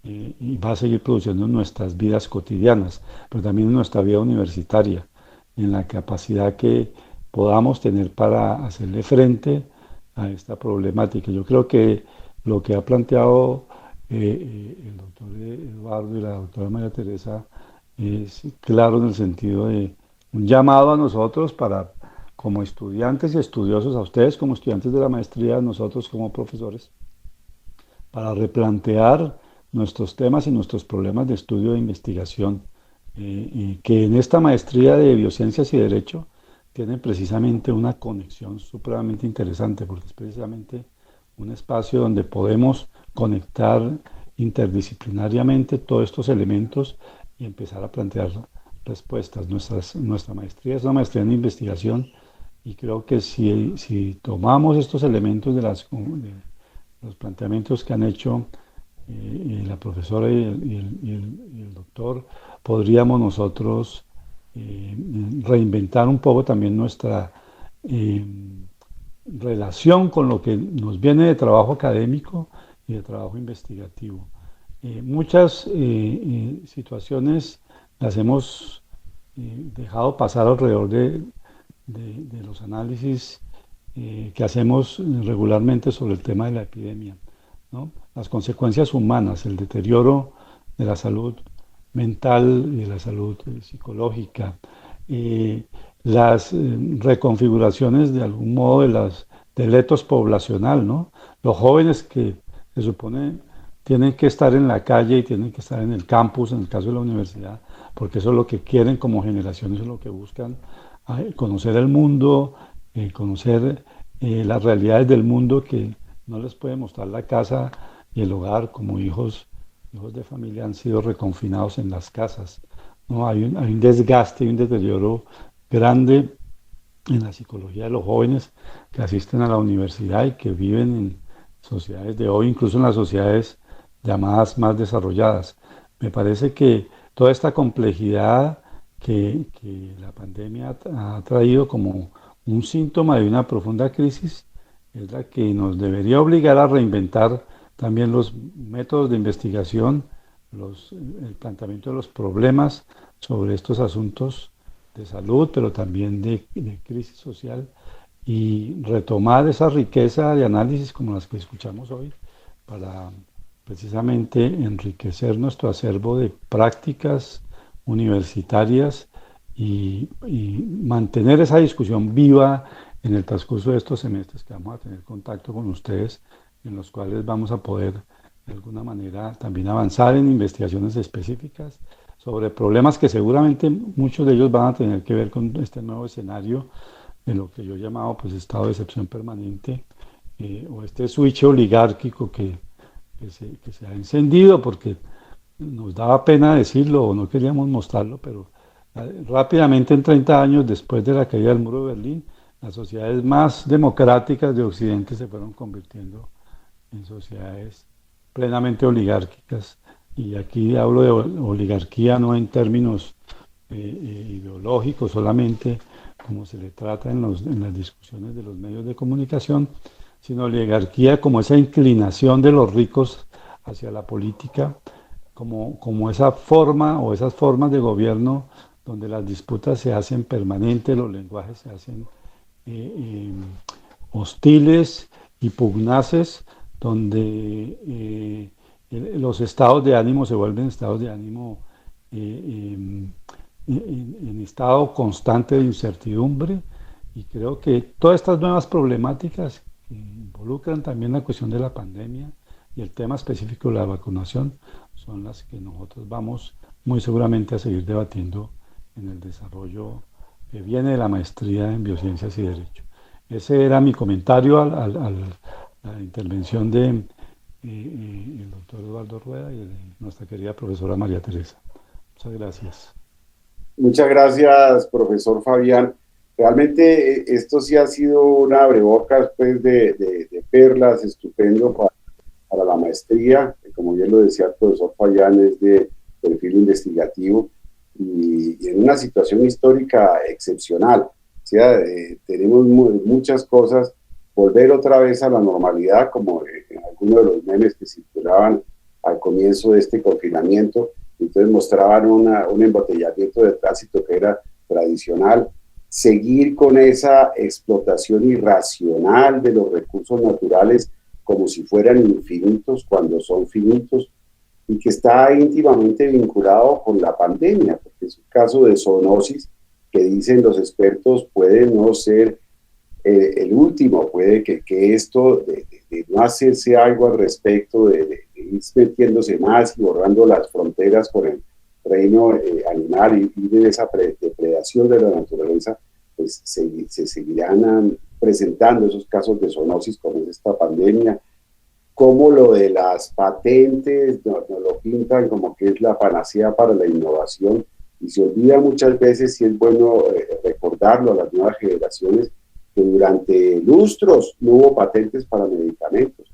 y va a seguir produciendo en nuestras vidas cotidianas, pero también en nuestra vida universitaria, en la capacidad que podamos tener para hacerle frente a esta problemática. Yo creo que lo que ha planteado el doctor Eduardo y la doctora María Teresa es claro en el sentido de un llamado a nosotros para, como estudiantes y estudiosos, a ustedes como estudiantes de la maestría, a nosotros como profesores, para replantear nuestros temas y nuestros problemas de estudio e investigación, que en esta maestría de biociencias y derecho tienen precisamente una conexión supremamente interesante, porque es precisamente un espacio donde podemos conectar interdisciplinariamente todos estos elementos y empezar a plantear respuestas. Nuestra maestría es una maestría en investigación y creo que si tomamos estos elementos de los planteamientos que han hecho la profesora y el doctor, podríamos nosotros reinventar un poco también nuestra eh, relación con lo que nos viene de trabajo académico y de trabajo investigativo. Muchas situaciones las hemos dejado pasar alrededor de los análisis que hacemos regularmente sobre el tema de la epidemia, ¿no? Las consecuencias humanas, el deterioro de la salud mental y de la salud psicológica, eh, las reconfiguraciones de algún modo del etos poblacional, ¿no? Los jóvenes que se supone tienen que estar en la calle y tienen que estar en el campus, en el caso de la universidad, porque eso es lo que quieren como generación, eso es lo que buscan, conocer el mundo, conocer las realidades del mundo que no les puede mostrar la casa y el hogar, como hijos de familia han sido reconfinados en las casas, ¿no? Hay un desgaste y un deterioro grande en la psicología de los jóvenes que asisten a la universidad y que viven en sociedades de hoy, incluso en las sociedades llamadas más desarrolladas. Me parece que toda esta complejidad que la pandemia ha traído como un síntoma de una profunda crisis es la que nos debería obligar a reinventar también los métodos de investigación, el planteamiento de los problemas sobre estos asuntos de salud, pero también de crisis social, y retomar esa riqueza de análisis como las que escuchamos hoy para precisamente enriquecer nuestro acervo de prácticas universitarias y mantener esa discusión viva en el transcurso de estos semestres que vamos a tener contacto con ustedes, en los cuales vamos a poder de alguna manera también avanzar en investigaciones específicas sobre problemas que seguramente muchos de ellos van a tener que ver con este nuevo escenario de lo que yo he llamado pues estado de excepción permanente, o este switch oligárquico que se ha encendido porque nos daba pena decirlo o no queríamos mostrarlo, pero rápidamente en 30 años después de la caída del muro de Berlín, las sociedades más democráticas de Occidente se fueron convirtiendo en sociedades plenamente oligárquicas. Y aquí hablo de oligarquía no en términos ideológicos solamente, como se le trata en las discusiones de los medios de comunicación, sino oligarquía como esa inclinación de los ricos hacia la política, como esa forma o esas formas de gobierno donde las disputas se hacen permanentes, los lenguajes se hacen hostiles y pugnaces, donde los estados de ánimo se vuelven estados de ánimo en estado constante de incertidumbre, y creo que todas estas nuevas problemáticas que involucran también la cuestión de la pandemia y el tema específico de la vacunación son las que nosotros vamos muy seguramente a seguir debatiendo en el desarrollo que viene de la maestría en Biociencias y Derecho. Ese era mi comentario a la intervención de el doctor Eduardo Rueda y de nuestra querida profesora María Teresa. Muchas gracias. Muchas gracias, profesor Fabián. Realmente esto sí ha sido un abrebocas pues, de perlas estupendo para la maestría. Como bien lo decía el profesor Fabián, es de perfil investigativo y en una situación histórica excepcional. O sea, tenemos muchas cosas. Volver otra vez a la normalidad, como en algunos de los memes que circulaban al comienzo de este confinamiento. Entonces mostraban un embotellamiento de tránsito que era tradicional. Seguir con esa explotación irracional de los recursos naturales como si fueran infinitos cuando son finitos, y que está íntimamente vinculado con la pandemia, porque es un caso de zoonosis que dicen los expertos puede no ser el último, puede que esto de no hacerse algo al respecto, de ir metiéndose más y borrando las fronteras con el reino animal y de esa depredación de la naturaleza, pues se seguirán presentando esos casos de zoonosis como es esta pandemia, como lo de las patentes, nos lo pintan como que es la panacea para la innovación, y se olvida muchas veces, y es bueno recordarlo a las nuevas generaciones, que durante lustros no hubo patentes para medicamentos.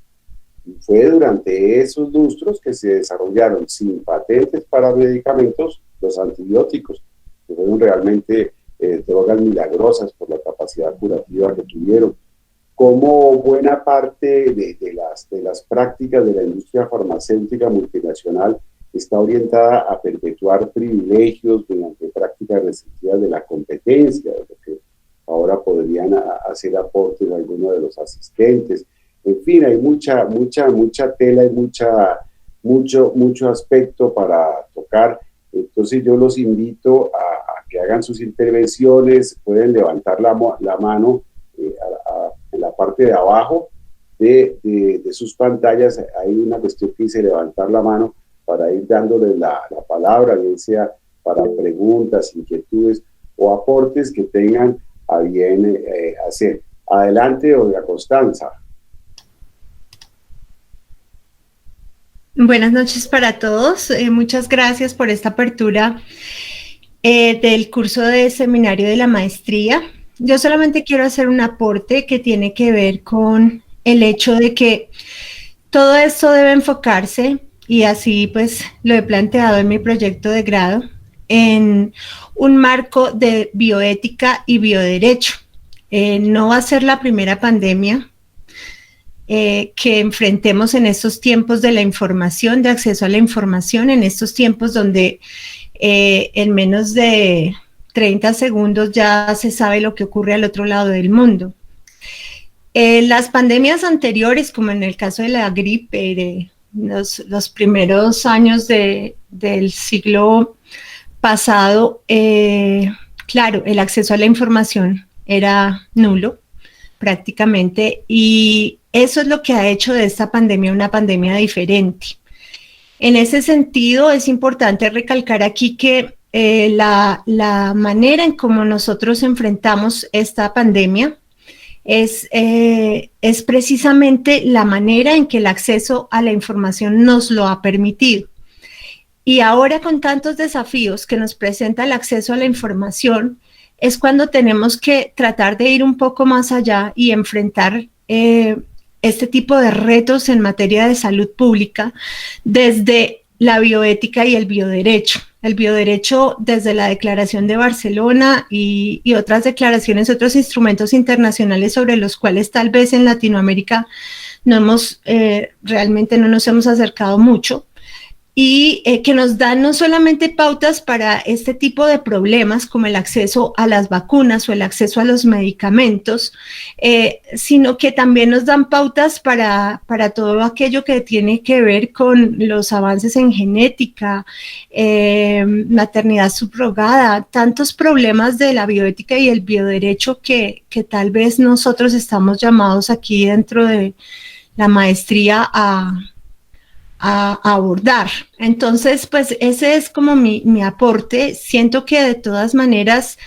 Y fue durante esos lustros que se desarrollaron sin patentes para medicamentos los antibióticos, que fueron realmente drogas milagrosas por la capacidad curativa que tuvieron. Como buena parte de las prácticas de la industria farmacéutica multinacional está orientada a perpetuar privilegios mediante prácticas restrictivas de la competencia, de lo que ahora podrían hacer aportes a algunos de los asistentes. En fin, hay mucha tela y mucho aspecto para tocar. Entonces yo los invito a que hagan sus intervenciones, pueden levantar la mano en la parte de abajo de sus pantallas. Hay una cuestión que dice levantar la mano para ir dándole la palabra, bien sea para preguntas, inquietudes o aportes que tengan a bien hacer. Adelante, Olga Constanza. Buenas noches para todos. Muchas gracias por esta apertura del curso de seminario de la maestría. Yo solamente quiero hacer un aporte que tiene que ver con el hecho de que todo esto debe enfocarse, y así pues lo he planteado en mi proyecto de grado, en un marco de bioética y bioderecho. No va a ser la primera pandemia que enfrentemos en estos tiempos de la información, de acceso a la información, en estos tiempos donde en menos de 30 segundos ya se sabe lo que ocurre al otro lado del mundo. Las pandemias anteriores, como en el caso de la gripe, de los primeros años del siglo pasado, claro, el acceso a la información era nulo prácticamente, y eso es lo que ha hecho de esta pandemia una pandemia diferente. En ese sentido, es importante recalcar aquí que la manera en cómo nosotros enfrentamos esta pandemia es precisamente la manera en que el acceso a la información nos lo ha permitido. Y ahora, con tantos desafíos que nos presenta el acceso a la información, es cuando tenemos que tratar de ir un poco más allá y enfrentar este tipo de retos en materia de salud pública desde la bioética y el bioderecho. El bioderecho desde la Declaración de Barcelona y otras declaraciones, otros instrumentos internacionales sobre los cuales tal vez en Latinoamérica realmente no nos hemos acercado mucho, y que nos dan no solamente pautas para este tipo de problemas como el acceso a las vacunas o el acceso a los medicamentos, sino que también nos dan pautas para todo aquello que tiene que ver con los avances en genética, maternidad subrogada, tantos problemas de la bioética y el bioderecho que tal vez nosotros estamos llamados aquí dentro de la maestría a abordar. Entonces, pues ese es como mi aporte. Siento que de todas maneras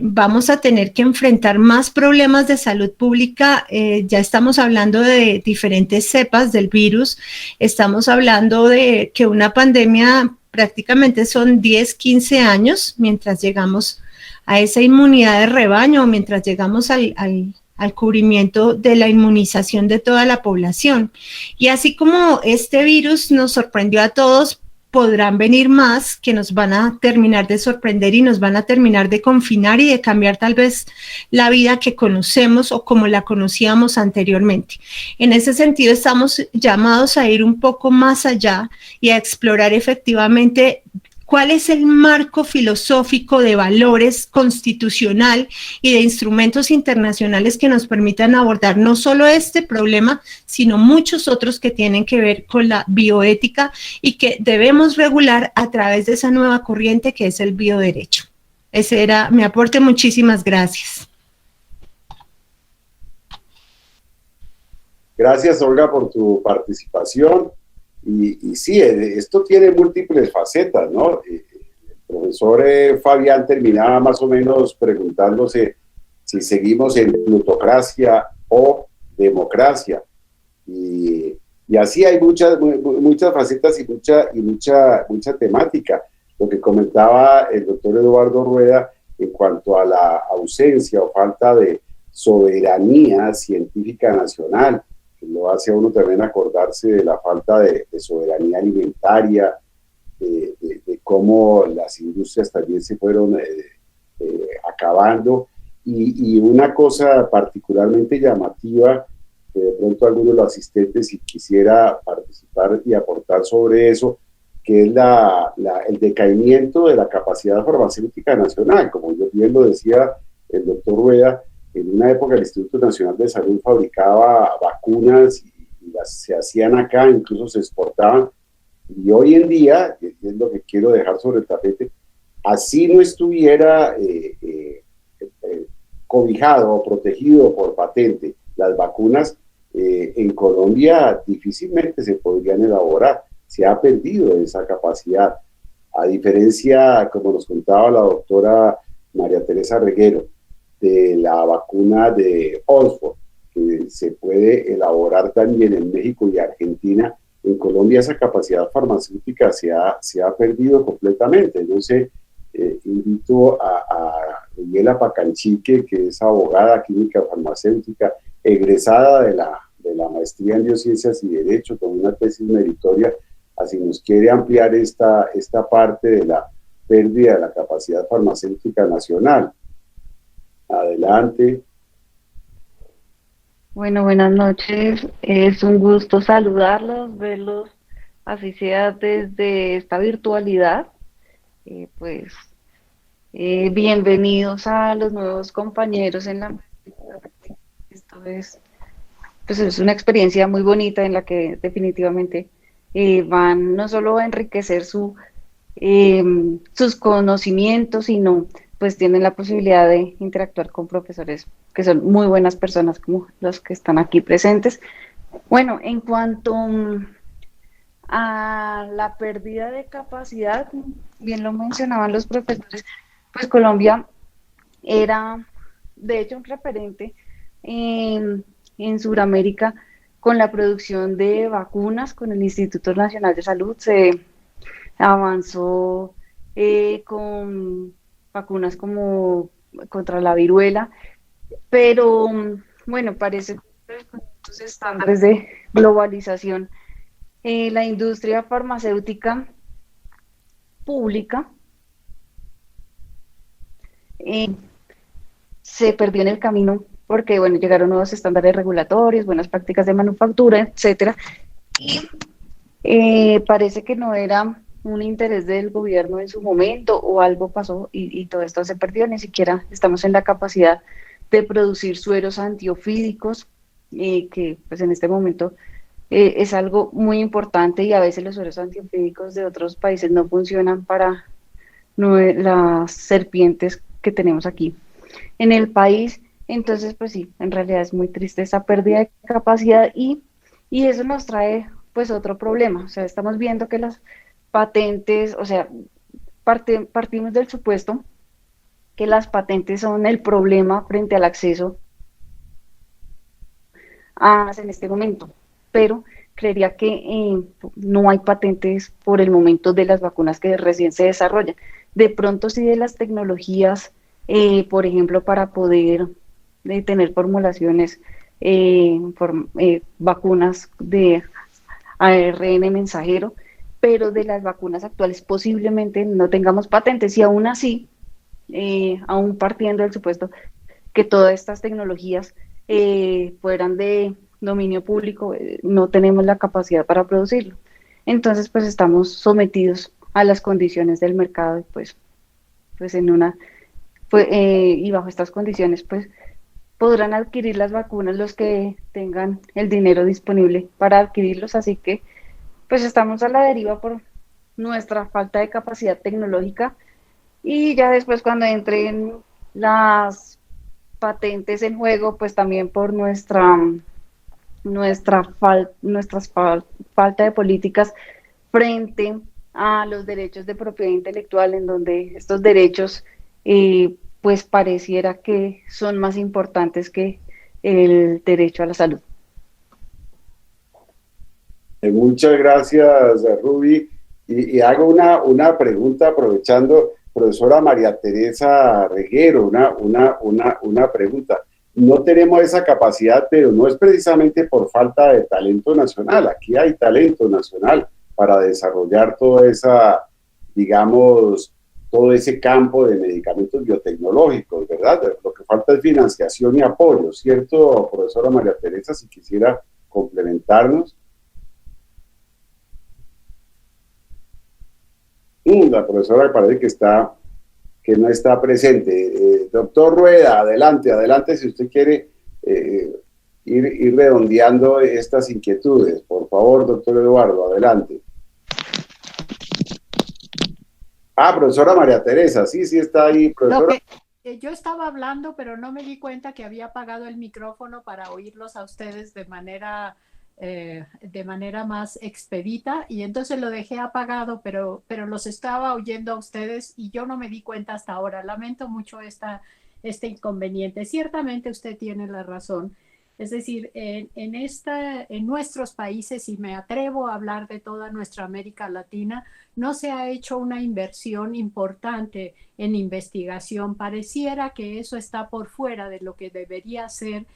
vamos a tener que enfrentar más problemas de salud pública. Ya estamos hablando de diferentes cepas del virus, estamos hablando de que una pandemia prácticamente son 10, 15 años mientras llegamos a esa inmunidad de rebaño, mientras llegamos al cubrimiento de la inmunización de toda la población. Y así como este virus nos sorprendió a todos, podrán venir más que nos van a terminar de sorprender y nos van a terminar de confinar y de cambiar tal vez la vida que conocemos o como la conocíamos anteriormente. En ese sentido, estamos llamados a ir un poco más allá y a explorar efectivamente cuál es el marco filosófico de valores constitucional y de instrumentos internacionales que nos permitan abordar no solo este problema, sino muchos otros que tienen que ver con la bioética y que debemos regular a través de esa nueva corriente que es el bioderecho. Ese era mi aporte. Muchísimas gracias. Gracias, Olga, por tu participación. Y sí, esto tiene múltiples facetas, ¿no? El profesor Fabián terminaba más o menos preguntándose si seguimos en plutocracia o democracia. Y así hay muchas facetas y mucha temática. lo que comentaba el doctor Eduardo Rueda en cuanto a la ausencia o falta de soberanía científica nacional, que lo hace a uno también acordarse de la falta de soberanía alimentaria, de cómo las industrias también se fueron acabando. Y una cosa particularmente llamativa, que de pronto alguno de los asistentes, si quisiera participar y aportar sobre eso, que es el decaimiento de la capacidad farmacéutica nacional. Como yo bien lo decía el doctor Rueda, en una época el Instituto Nacional de Salud fabricaba vacunas y se hacían acá, incluso se exportaban. Y hoy en día, y es lo que quiero dejar sobre el tapete, así no estuviera cobijado o protegido por patente las vacunas, en Colombia difícilmente se podrían elaborar. Se ha perdido esa capacidad, a diferencia, como nos contaba la doctora María Teresa Reguero, de la vacuna de Oxford, que se puede elaborar también en México y Argentina. En Colombia esa capacidad farmacéutica se ha perdido completamente. Entonces, invito a Miguela Pacanchique, que es abogada química farmacéutica, egresada de la maestría en Biociencias y Derecho, con una tesis meritoria, así nos quiere ampliar esta parte de la pérdida de la capacidad farmacéutica nacional. Adelante. Bueno, buenas noches. Es un gusto saludarlos, verlos, así sea desde esta virtualidad. Pues bienvenidos a los nuevos compañeros en la... Esto pues es una experiencia muy bonita en la que definitivamente van no solo a enriquecer sus conocimientos, sino pues tienen la posibilidad de interactuar con profesores que son muy buenas personas como los que están aquí presentes. Bueno, en cuanto a la pérdida de capacidad, bien lo mencionaban los profesores, pues Colombia era de hecho un referente en Sudamérica con la producción de vacunas. Con el Instituto Nacional de Salud se avanzó con vacunas como contra la viruela, pero bueno, parece que con estos estándares de globalización, la industria farmacéutica pública se perdió en el camino porque, bueno, llegaron nuevos estándares regulatorios, buenas prácticas de manufactura, etcétera, y parece que no era un interés del gobierno en su momento o algo pasó y todo esto se perdió. Ni siquiera estamos en la capacidad de producir sueros antiofídicos, que pues en este momento es algo muy importante, y a veces los sueros antiofídicos de otros países no funcionan para las serpientes que tenemos aquí en el país. Entonces, pues sí, en realidad es muy triste esa pérdida de capacidad y eso nos trae pues otro problema. O sea, estamos viendo que las patentes, o sea, partimos del supuesto que las patentes son el problema frente al acceso en este momento, pero creería que no hay patentes por el momento de las vacunas que recién se desarrollan. De pronto sí de las tecnologías, por ejemplo, para poder tener formulaciones, vacunas de ARN mensajero, pero de las vacunas actuales posiblemente no tengamos patentes, y aún así, aún partiendo del supuesto que todas estas tecnologías fueran de dominio público, no tenemos la capacidad para producirlo. Entonces, pues estamos sometidos a las condiciones del mercado, y pues y bajo estas condiciones, pues podrán adquirir las vacunas los que tengan el dinero disponible para adquirirlos. Así que pues estamos a la deriva por nuestra falta de capacidad tecnológica, y ya después cuando entren las patentes en juego, pues también por falta de políticas frente a los derechos de propiedad intelectual, en donde estos derechos pues pareciera que son más importantes que el derecho a la salud. Muchas gracias, Ruby. Y hago una pregunta aprovechando, profesora María Teresa Reguero, una pregunta. No tenemos esa capacidad, pero no es precisamente por falta de talento nacional. Aquí hay talento nacional para desarrollar toda esa, digamos, todo ese campo de medicamentos biotecnológicos, ¿verdad? Lo que falta es financiación y apoyo, ¿cierto, profesora María Teresa? Si quisiera complementarnos. La profesora me parece que no está presente. Doctor Rueda, adelante si usted quiere ir redondeando estas inquietudes. Por favor, doctor Eduardo, adelante. Profesora María Teresa, sí está ahí, profesora. Yo estaba hablando, pero no me di cuenta que había apagado el micrófono para oírlos a ustedes de manera más expedita, y entonces lo dejé apagado, pero los estaba oyendo a ustedes y yo no me di cuenta hasta ahora. Lamento mucho este inconveniente. Ciertamente usted tiene la razón. Es decir, en nuestros países, y me atrevo a hablar de toda nuestra América Latina, no se ha hecho una inversión importante en investigación. Pareciera que eso está por fuera de lo que debería ser,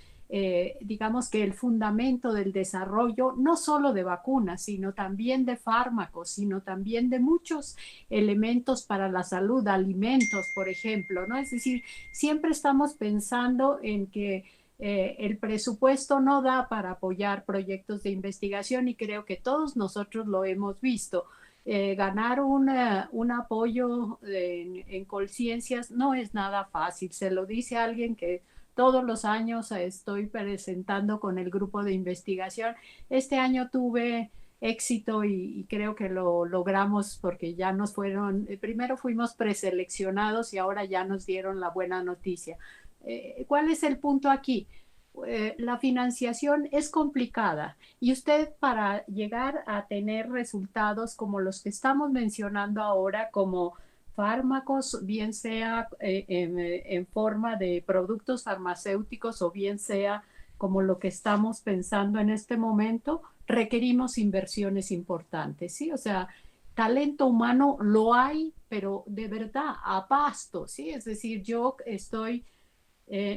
digamos que el fundamento del desarrollo, no solo de vacunas, sino también de fármacos, sino también de muchos elementos para la salud, alimentos, por ejemplo, ¿no? Es decir, siempre estamos pensando en que el presupuesto no da para apoyar proyectos de investigación, y creo que todos nosotros lo hemos visto. Ganar un apoyo en Colciencias no es nada fácil. Se lo dice alguien que todos los años estoy presentando con el grupo de investigación. Este año tuve éxito y creo que lo logramos porque ya nos fueron, primero fuimos preseleccionados y ahora ya nos dieron la buena noticia. ¿Cuál es el punto aquí? La financiación es complicada, y usted, para llegar a tener resultados como los que estamos mencionando ahora, como fármacos, bien sea en forma de productos farmacéuticos o bien sea como lo que estamos pensando en este momento, requerimos inversiones importantes, ¿sí? O sea, talento humano lo hay, pero de verdad a pasto, ¿sí? Es decir, yo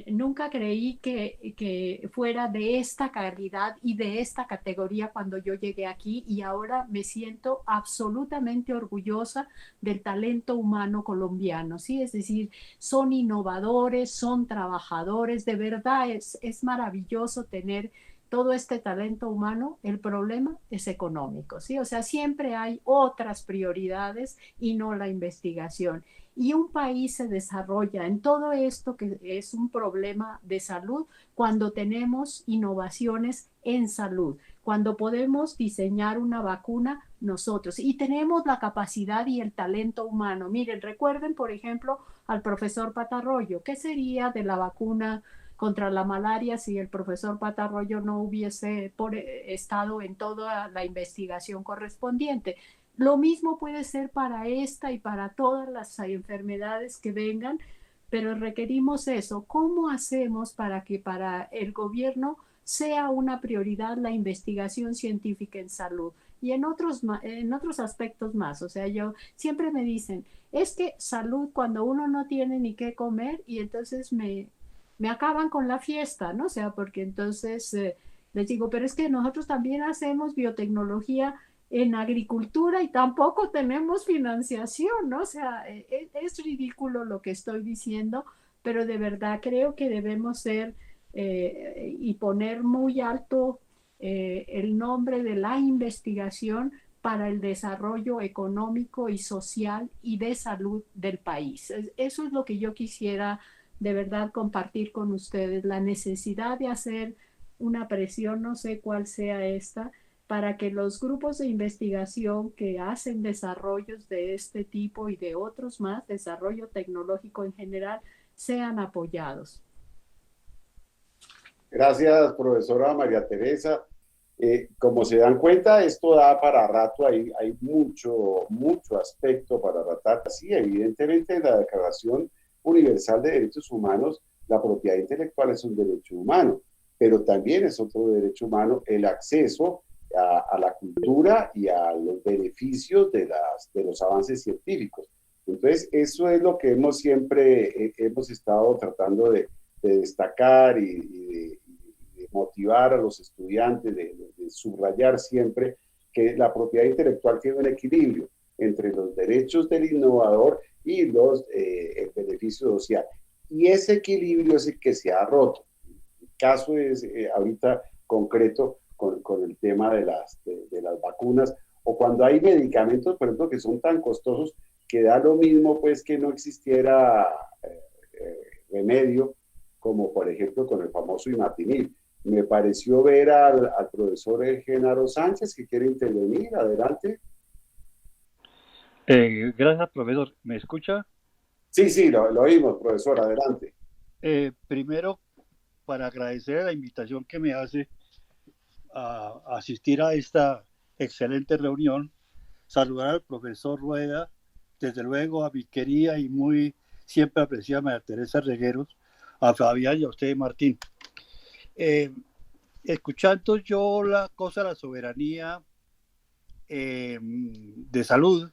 nunca creí que fuera de esta calidad y de esta categoría cuando yo llegué aquí, y ahora me siento absolutamente orgullosa del talento humano colombiano, ¿sí? Es decir, son innovadores, son trabajadores, de verdad es maravilloso tener todo este talento humano. El problema es económico, ¿sí? O sea, siempre hay otras prioridades y no la investigación. Y un país se desarrolla en todo esto que es un problema de salud cuando tenemos innovaciones en salud, cuando podemos diseñar una vacuna nosotros y tenemos la capacidad y el talento humano. Miren, recuerden, por ejemplo, al profesor Patarroyo. ¿Qué sería de la vacuna contra la malaria si el profesor Patarroyo no hubiese estado en toda la investigación correspondiente? Lo mismo puede ser para esta y para todas las enfermedades que vengan, pero requerimos eso. ¿Cómo hacemos para que para el gobierno sea una prioridad la investigación científica en salud? Y en otros aspectos más. O sea, siempre me dicen, es que salud cuando uno no tiene ni qué comer, y entonces me acaban con la fiesta, ¿no? O sea, porque entonces les digo, pero es que nosotros también hacemos biotecnología en agricultura y tampoco tenemos financiación, ¿no? O sea, es ridículo lo que estoy diciendo, pero de verdad creo que debemos ser y poner muy alto el nombre de la investigación para el desarrollo económico y social y de salud del país. Eso es lo que yo quisiera de verdad compartir con ustedes, la necesidad de hacer una presión, no sé cuál sea esta, para que los grupos de investigación que hacen desarrollos de este tipo y de otros más, desarrollo tecnológico en general, sean apoyados. Gracias, profesora María Teresa. Como se dan cuenta, esto da para rato, hay mucho aspecto para tratar. Sí, evidentemente en la Declaración Universal de Derechos Humanos, la propiedad intelectual es un derecho humano, pero también es otro derecho humano el acceso a la cultura y a los beneficios de los avances científicos. Entonces, eso es lo que hemos siempre hemos estado tratando de destacar y de motivar a los estudiantes, de subrayar siempre que la propiedad intelectual tiene un equilibrio entre los derechos del innovador y el beneficio social. Y ese equilibrio es el que se ha roto. El caso es ahorita concreto con el tema de las vacunas, o cuando hay medicamentos, por ejemplo, que son tan costosos que da lo mismo pues que no existiera remedio, como por ejemplo con el famoso imatinib. Me pareció ver al profesor Genaro Sánchez que quiere intervenir. Adelante. Gracias, profesor. ¿Me escucha? Sí, lo oímos, profesor. Adelante. Primero, para agradecer la invitación que me hace a asistir a esta excelente reunión, saludar al profesor Rueda, desde luego a mi querida y muy siempre apreciada María Teresa Regueros, a Fabián y a usted, Martín. Escuchando yo la cosa de la soberanía de salud,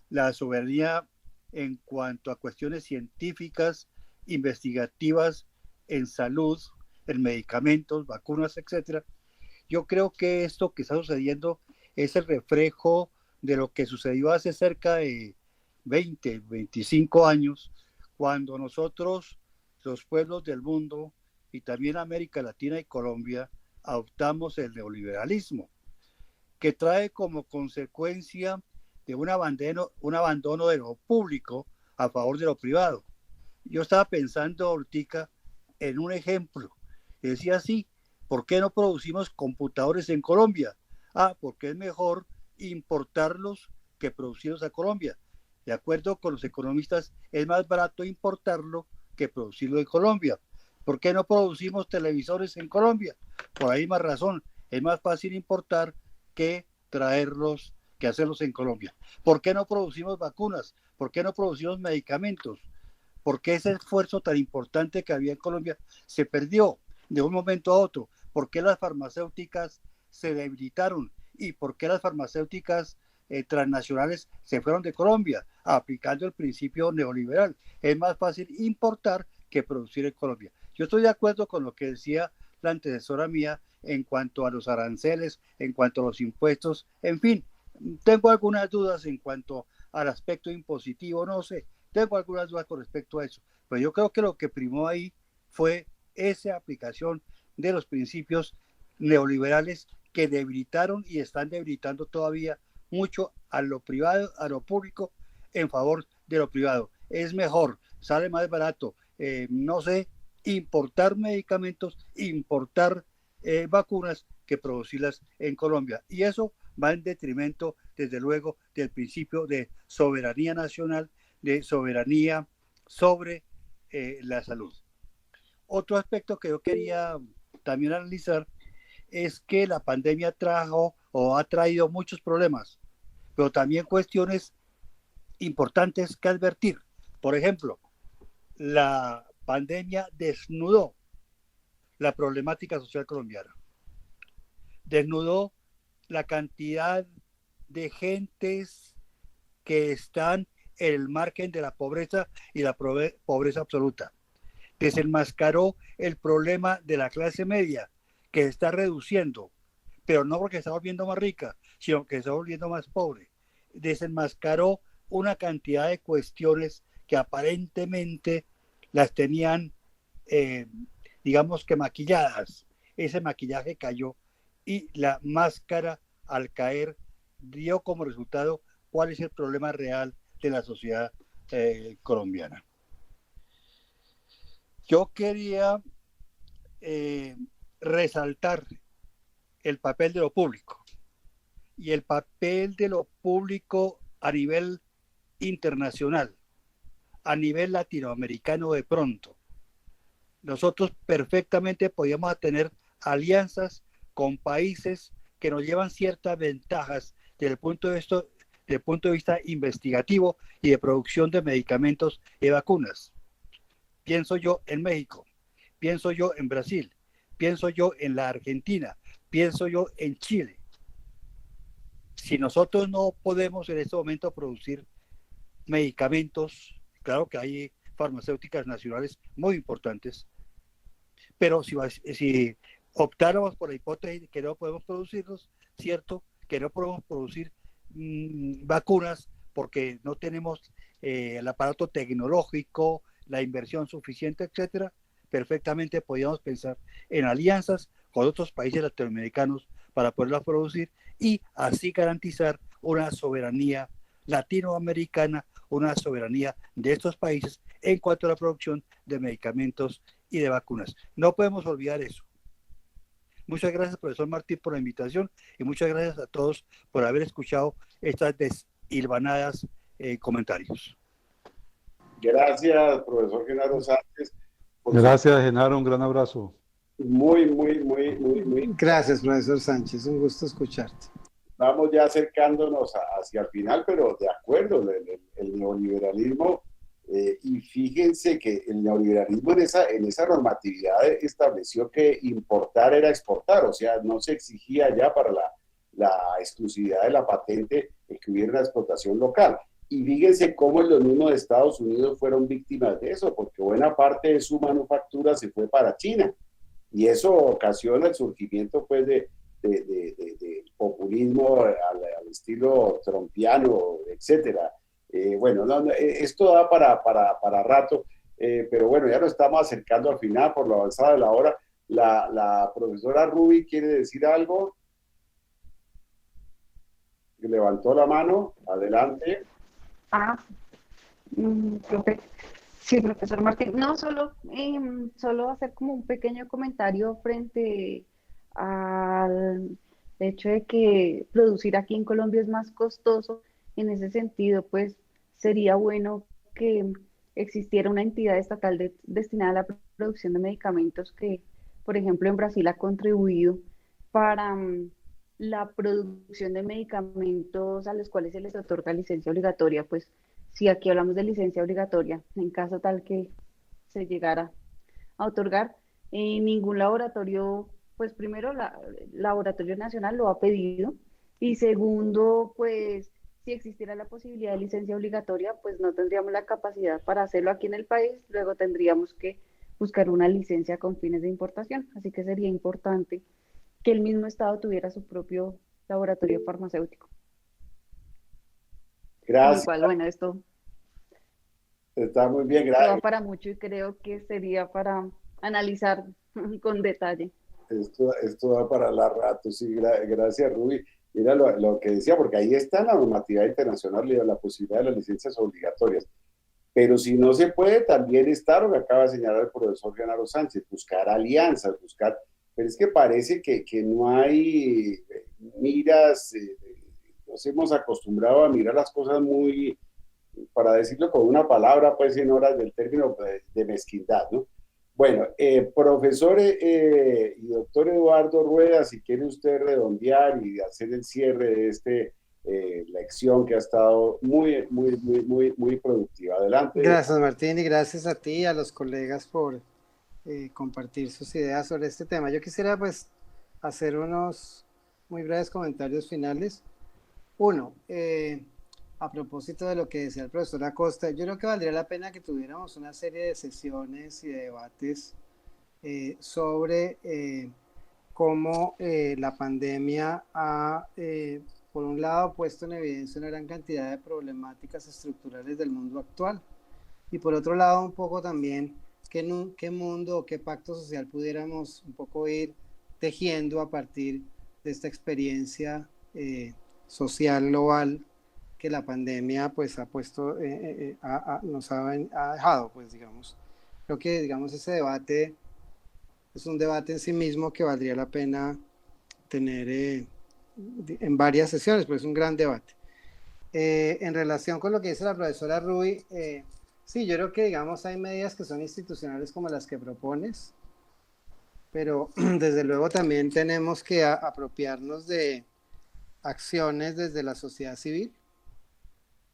la soberanía en cuanto a cuestiones científicas, investigativas en salud, en medicamentos, vacunas, etcétera. Yo creo que esto que está sucediendo es el reflejo de lo que sucedió hace cerca de 20, 25 años, cuando nosotros, los pueblos del mundo, y también América Latina y Colombia, adoptamos el neoliberalismo, que trae como consecuencia de un abandono de lo público a favor de lo privado. Yo estaba pensando, Ortica, en un ejemplo. Decía así, ¿por qué no producimos computadores en Colombia? Porque es mejor importarlos que producirlos a Colombia. De acuerdo con los economistas, es más barato importarlo que producirlo en Colombia. ¿Por qué no producimos televisores en Colombia? Por la misma razón, es más fácil importar que traerlos, que hacerlos en Colombia. ¿Por qué no producimos vacunas? ¿Por qué no producimos medicamentos? ¿Por qué ese esfuerzo tan importante que había en Colombia se perdió de un momento a otro? ¿Por qué las farmacéuticas se debilitaron? ¿Y por qué las farmacéuticas transnacionales se fueron de Colombia? Aplicando el principio neoliberal. Es más fácil importar que producir en Colombia. Yo estoy de acuerdo con lo que decía la antecesora mía en cuanto a los aranceles, en cuanto a los impuestos, en fin, tengo algunas dudas en cuanto al aspecto impositivo, no sé, tengo algunas dudas con respecto a eso, pero yo creo que lo que primó ahí fue esa aplicación de los principios neoliberales que debilitaron y están debilitando todavía mucho a lo privado, a lo público, en favor de lo privado. Es mejor, sale más barato, no sé, importar medicamentos, importar vacunas que producirlas en Colombia. Y eso va en detrimento, desde luego, del principio de soberanía nacional, de soberanía sobre la salud. Otro aspecto que yo quería también analizar es que la pandemia trajo o ha traído muchos problemas, pero también cuestiones importantes que advertir. Por ejemplo, la pandemia desnudó la problemática social colombiana. Desnudó la cantidad de gentes que están en el margen de la pobreza y la pobreza absoluta. Desenmascaró el problema de la clase media, que se está reduciendo, pero no porque se está volviendo más rica, sino que se está volviendo más pobre. Desenmascaró una cantidad de cuestiones que aparentemente las tenían, digamos que maquilladas. Ese maquillaje cayó y la máscara, al caer, dio como resultado cuál es el problema real de la sociedad colombiana. Yo quería resaltar el papel de lo público y el papel de lo público a nivel internacional, a nivel latinoamericano de pronto. Nosotros perfectamente podíamos tener alianzas con países que nos llevan ciertas ventajas desde el punto de vista investigativo y de producción de medicamentos y vacunas. Pienso yo en México, pienso yo en Brasil, pienso yo en la Argentina, pienso yo en Chile. si nosotros no podemos en este momento producir medicamentos, claro que hay farmacéuticas nacionales muy importantes, pero si optáramos por la hipótesis de que no podemos producirlos, cierto, que no podemos producir vacunas porque no tenemos el aparato tecnológico, la inversión suficiente, etcétera, perfectamente podríamos pensar en alianzas con otros países latinoamericanos para poderlas producir y así garantizar una soberanía latinoamericana, una soberanía de estos países en cuanto a la producción de medicamentos y de vacunas. No podemos olvidar eso. Muchas gracias, profesor Martín, por la invitación y muchas gracias a todos por haber escuchado estas deshilvanadas comentarios. Gracias, profesor Genaro Sánchez. Gracias, Genaro, un gran abrazo. Muy. Gracias, profesor Sánchez, un gusto escucharte. Vamos ya acercándonos hacia el final, pero de acuerdo, el neoliberalismo, y fíjense que el neoliberalismo en esa normatividad estableció que importar era exportar, o sea, no se exigía ya para la exclusividad de la patente el que hubiera una explotación local. Y fíjense cómo en los mismos Estados Unidos fueron víctimas de eso, porque buena parte de su manufactura se fue para China. Y eso ocasiona el surgimiento pues, de populismo al estilo trumpiano, etcétera. Bueno, esto da para rato, pero bueno, ya nos estamos acercando al final por la avanzada de la hora. La profesora Ruby quiere decir algo. Levantó la mano, adelante. Sí, profesor Martín. No, solo hacer como un pequeño comentario frente al hecho de que producir aquí en Colombia es más costoso. En ese sentido, pues sería bueno que existiera una entidad estatal destinada a la producción de medicamentos que, por ejemplo, en Brasil ha contribuido para la producción de medicamentos a los cuales se les otorga licencia obligatoria. Pues si aquí hablamos de licencia obligatoria, en caso tal que se llegara a otorgar, ningún laboratorio, pues primero, Laboratorio Nacional lo ha pedido, y segundo, pues si existiera la posibilidad de licencia obligatoria, pues no tendríamos la capacidad para hacerlo aquí en el país, luego tendríamos que buscar una licencia con fines de importación, así que sería importante que el mismo Estado tuviera su propio laboratorio farmacéutico. Gracias. Igual, bueno, esto está muy bien, gracias. va para mucho y creo que sería para analizar con detalle. Esto va para la rato, sí, gracias, Ruby. Mira lo que decía, porque ahí está la normatividad internacional y la posibilidad de las licencias obligatorias. Pero si no se puede, también está lo que acaba de señalar el profesor Genaro Sánchez, buscar alianzas, pero es que parece que no hay miras, nos hemos acostumbrado a mirar las cosas muy, para decirlo con una palabra, pues en horas del término de mezquindad, ¿no? Bueno, profesor y doctor Eduardo Rueda, si quiere usted redondear y hacer el cierre de esta lección que ha estado muy productiva. Adelante. Gracias, Martín, y gracias a ti y a los colegas por compartir sus ideas sobre este tema. Yo quisiera pues hacer unos muy breves comentarios finales. Uno, a propósito de lo que decía el profesor Acosta, yo creo que valdría la pena que tuviéramos una serie de sesiones y de debates sobre cómo la pandemia ha, por un lado, puesto en evidencia una gran cantidad de problemáticas estructurales del mundo actual, y por otro lado, un poco también qué mundo o qué pacto social pudiéramos un poco ir tejiendo a partir de esta experiencia social global que la pandemia pues ha puesto, nos ha dejado, pues digamos. Creo que digamos ese debate es un debate en sí mismo que valdría la pena tener en varias sesiones, pues es un gran debate. En relación con lo que dice la profesora Ruby, sí, yo creo que digamos hay medidas que son institucionales como las que propones, pero desde luego también tenemos que apropiarnos de acciones desde la sociedad civil.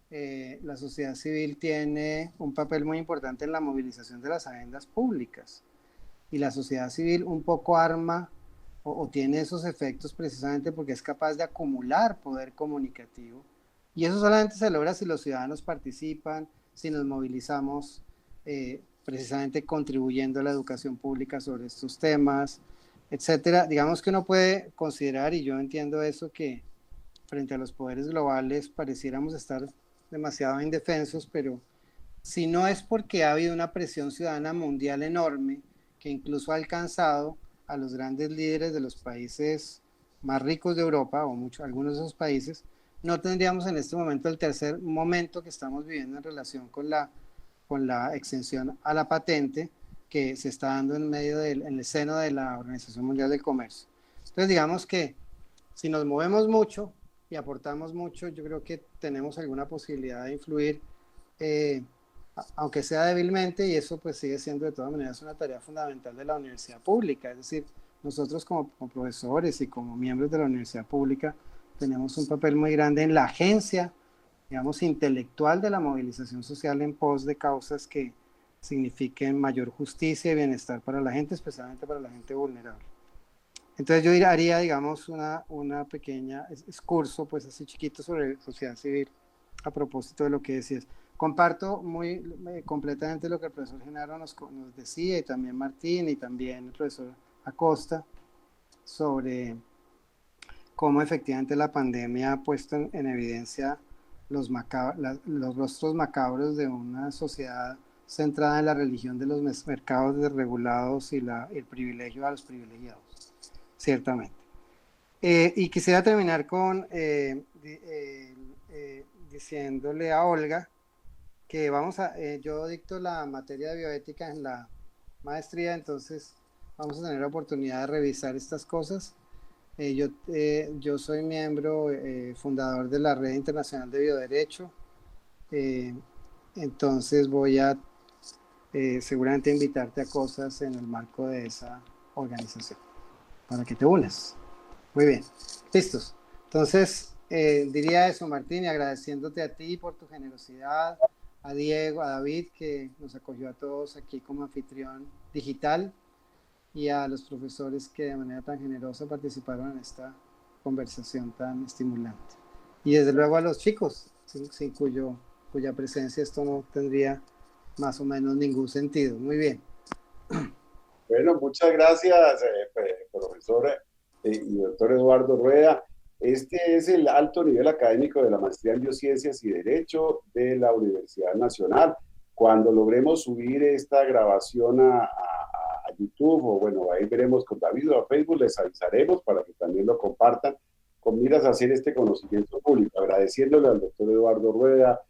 La sociedad civil tiene un papel muy importante en la movilización de las agendas públicas, y la sociedad civil un poco arma o tiene esos efectos precisamente porque es capaz de acumular poder comunicativo. Y eso solamente se logra si los ciudadanos participan, si nos movilizamos, precisamente contribuyendo a la educación pública sobre estos temas, etcétera. Digamos que uno puede considerar, y yo entiendo eso, que frente a los poderes globales pareciéramos estar demasiado indefensos, pero si no es porque ha habido una presión ciudadana mundial enorme que incluso ha alcanzado a los grandes líderes de los países más ricos de Europa, o algunos de esos países, no tendríamos en este momento el tercer momento que estamos viviendo en relación con la exención a la patente que se está dando en el seno de la Organización Mundial del Comercio. Entonces, digamos que si nos movemos mucho y aportamos mucho, yo creo que tenemos alguna posibilidad de influir, aunque sea débilmente, y eso pues sigue siendo de todas maneras una tarea fundamental de la universidad pública. Es decir, nosotros como profesores y como miembros de la universidad pública tenemos un papel muy grande en la agencia, digamos, intelectual de la movilización social en pos de causas que signifiquen mayor justicia y bienestar para la gente, especialmente para la gente vulnerable. Entonces yo haría, digamos, una pequeña excurso, pues así chiquito, sobre sociedad civil a propósito de lo que decías. Comparto completamente lo que el profesor Genaro nos decía, y también Martín, y también el profesor Acosta, sobre cómo efectivamente la pandemia ha puesto en evidencia los rostros macabros de una sociedad centrada en la religión de los mercados desregulados y el privilegio a los privilegiados, ciertamente. Y quisiera terminar con diciéndole a Olga que yo dicto la materia de bioética en la maestría, entonces vamos a tener la oportunidad de revisar estas cosas. Yo soy miembro fundador de la Red Internacional de Bioderecho, entonces voy a seguramente invitarte a cosas en el marco de esa organización para que te unas. Muy bien, listos. Entonces diría eso, Martín, y agradeciéndote a ti por tu generosidad, a Diego, a David, que nos acogió a todos aquí como anfitrión digital, y a los profesores que de manera tan generosa participaron en esta conversación tan estimulante. Y desde luego a los chicos, sin cuya presencia esto no tendría más o menos ningún sentido. Muy bien. Bueno, muchas gracias, profesor y doctor Eduardo Rueda. Este es el alto nivel académico de la maestría en Biociencias y Derecho de la Universidad Nacional. Cuando logremos subir esta grabación a YouTube, o bueno, ahí veremos con David o a Facebook, les avisaremos para que también lo compartan con miras a hacer este conocimiento público. Agradeciéndole al doctor Eduardo Rueda,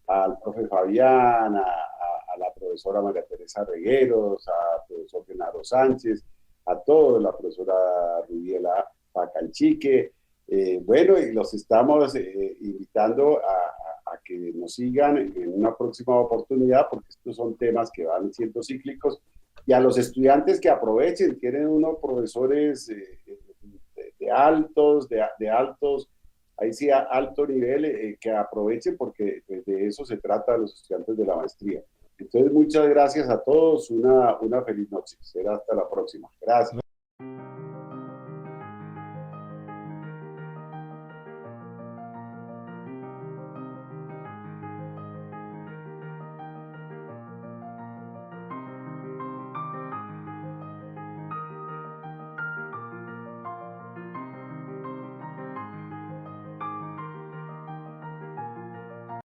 al profe Fabián, a la profesora María Teresa Regueros, al profesor Genaro Sánchez, a todos, la profesora Rubiela Pacalchique. Bueno, y los estamos invitando a que nos sigan en una próxima oportunidad, porque estos son temas que van siendo cíclicos, y a los estudiantes que aprovechen, tienen unos profesores de altos, ahí sí a alto nivel, que aprovechen, porque de eso se trata los estudiantes de la maestría. Entonces, muchas gracias a todos, una feliz noche, será hasta la próxima. Gracias.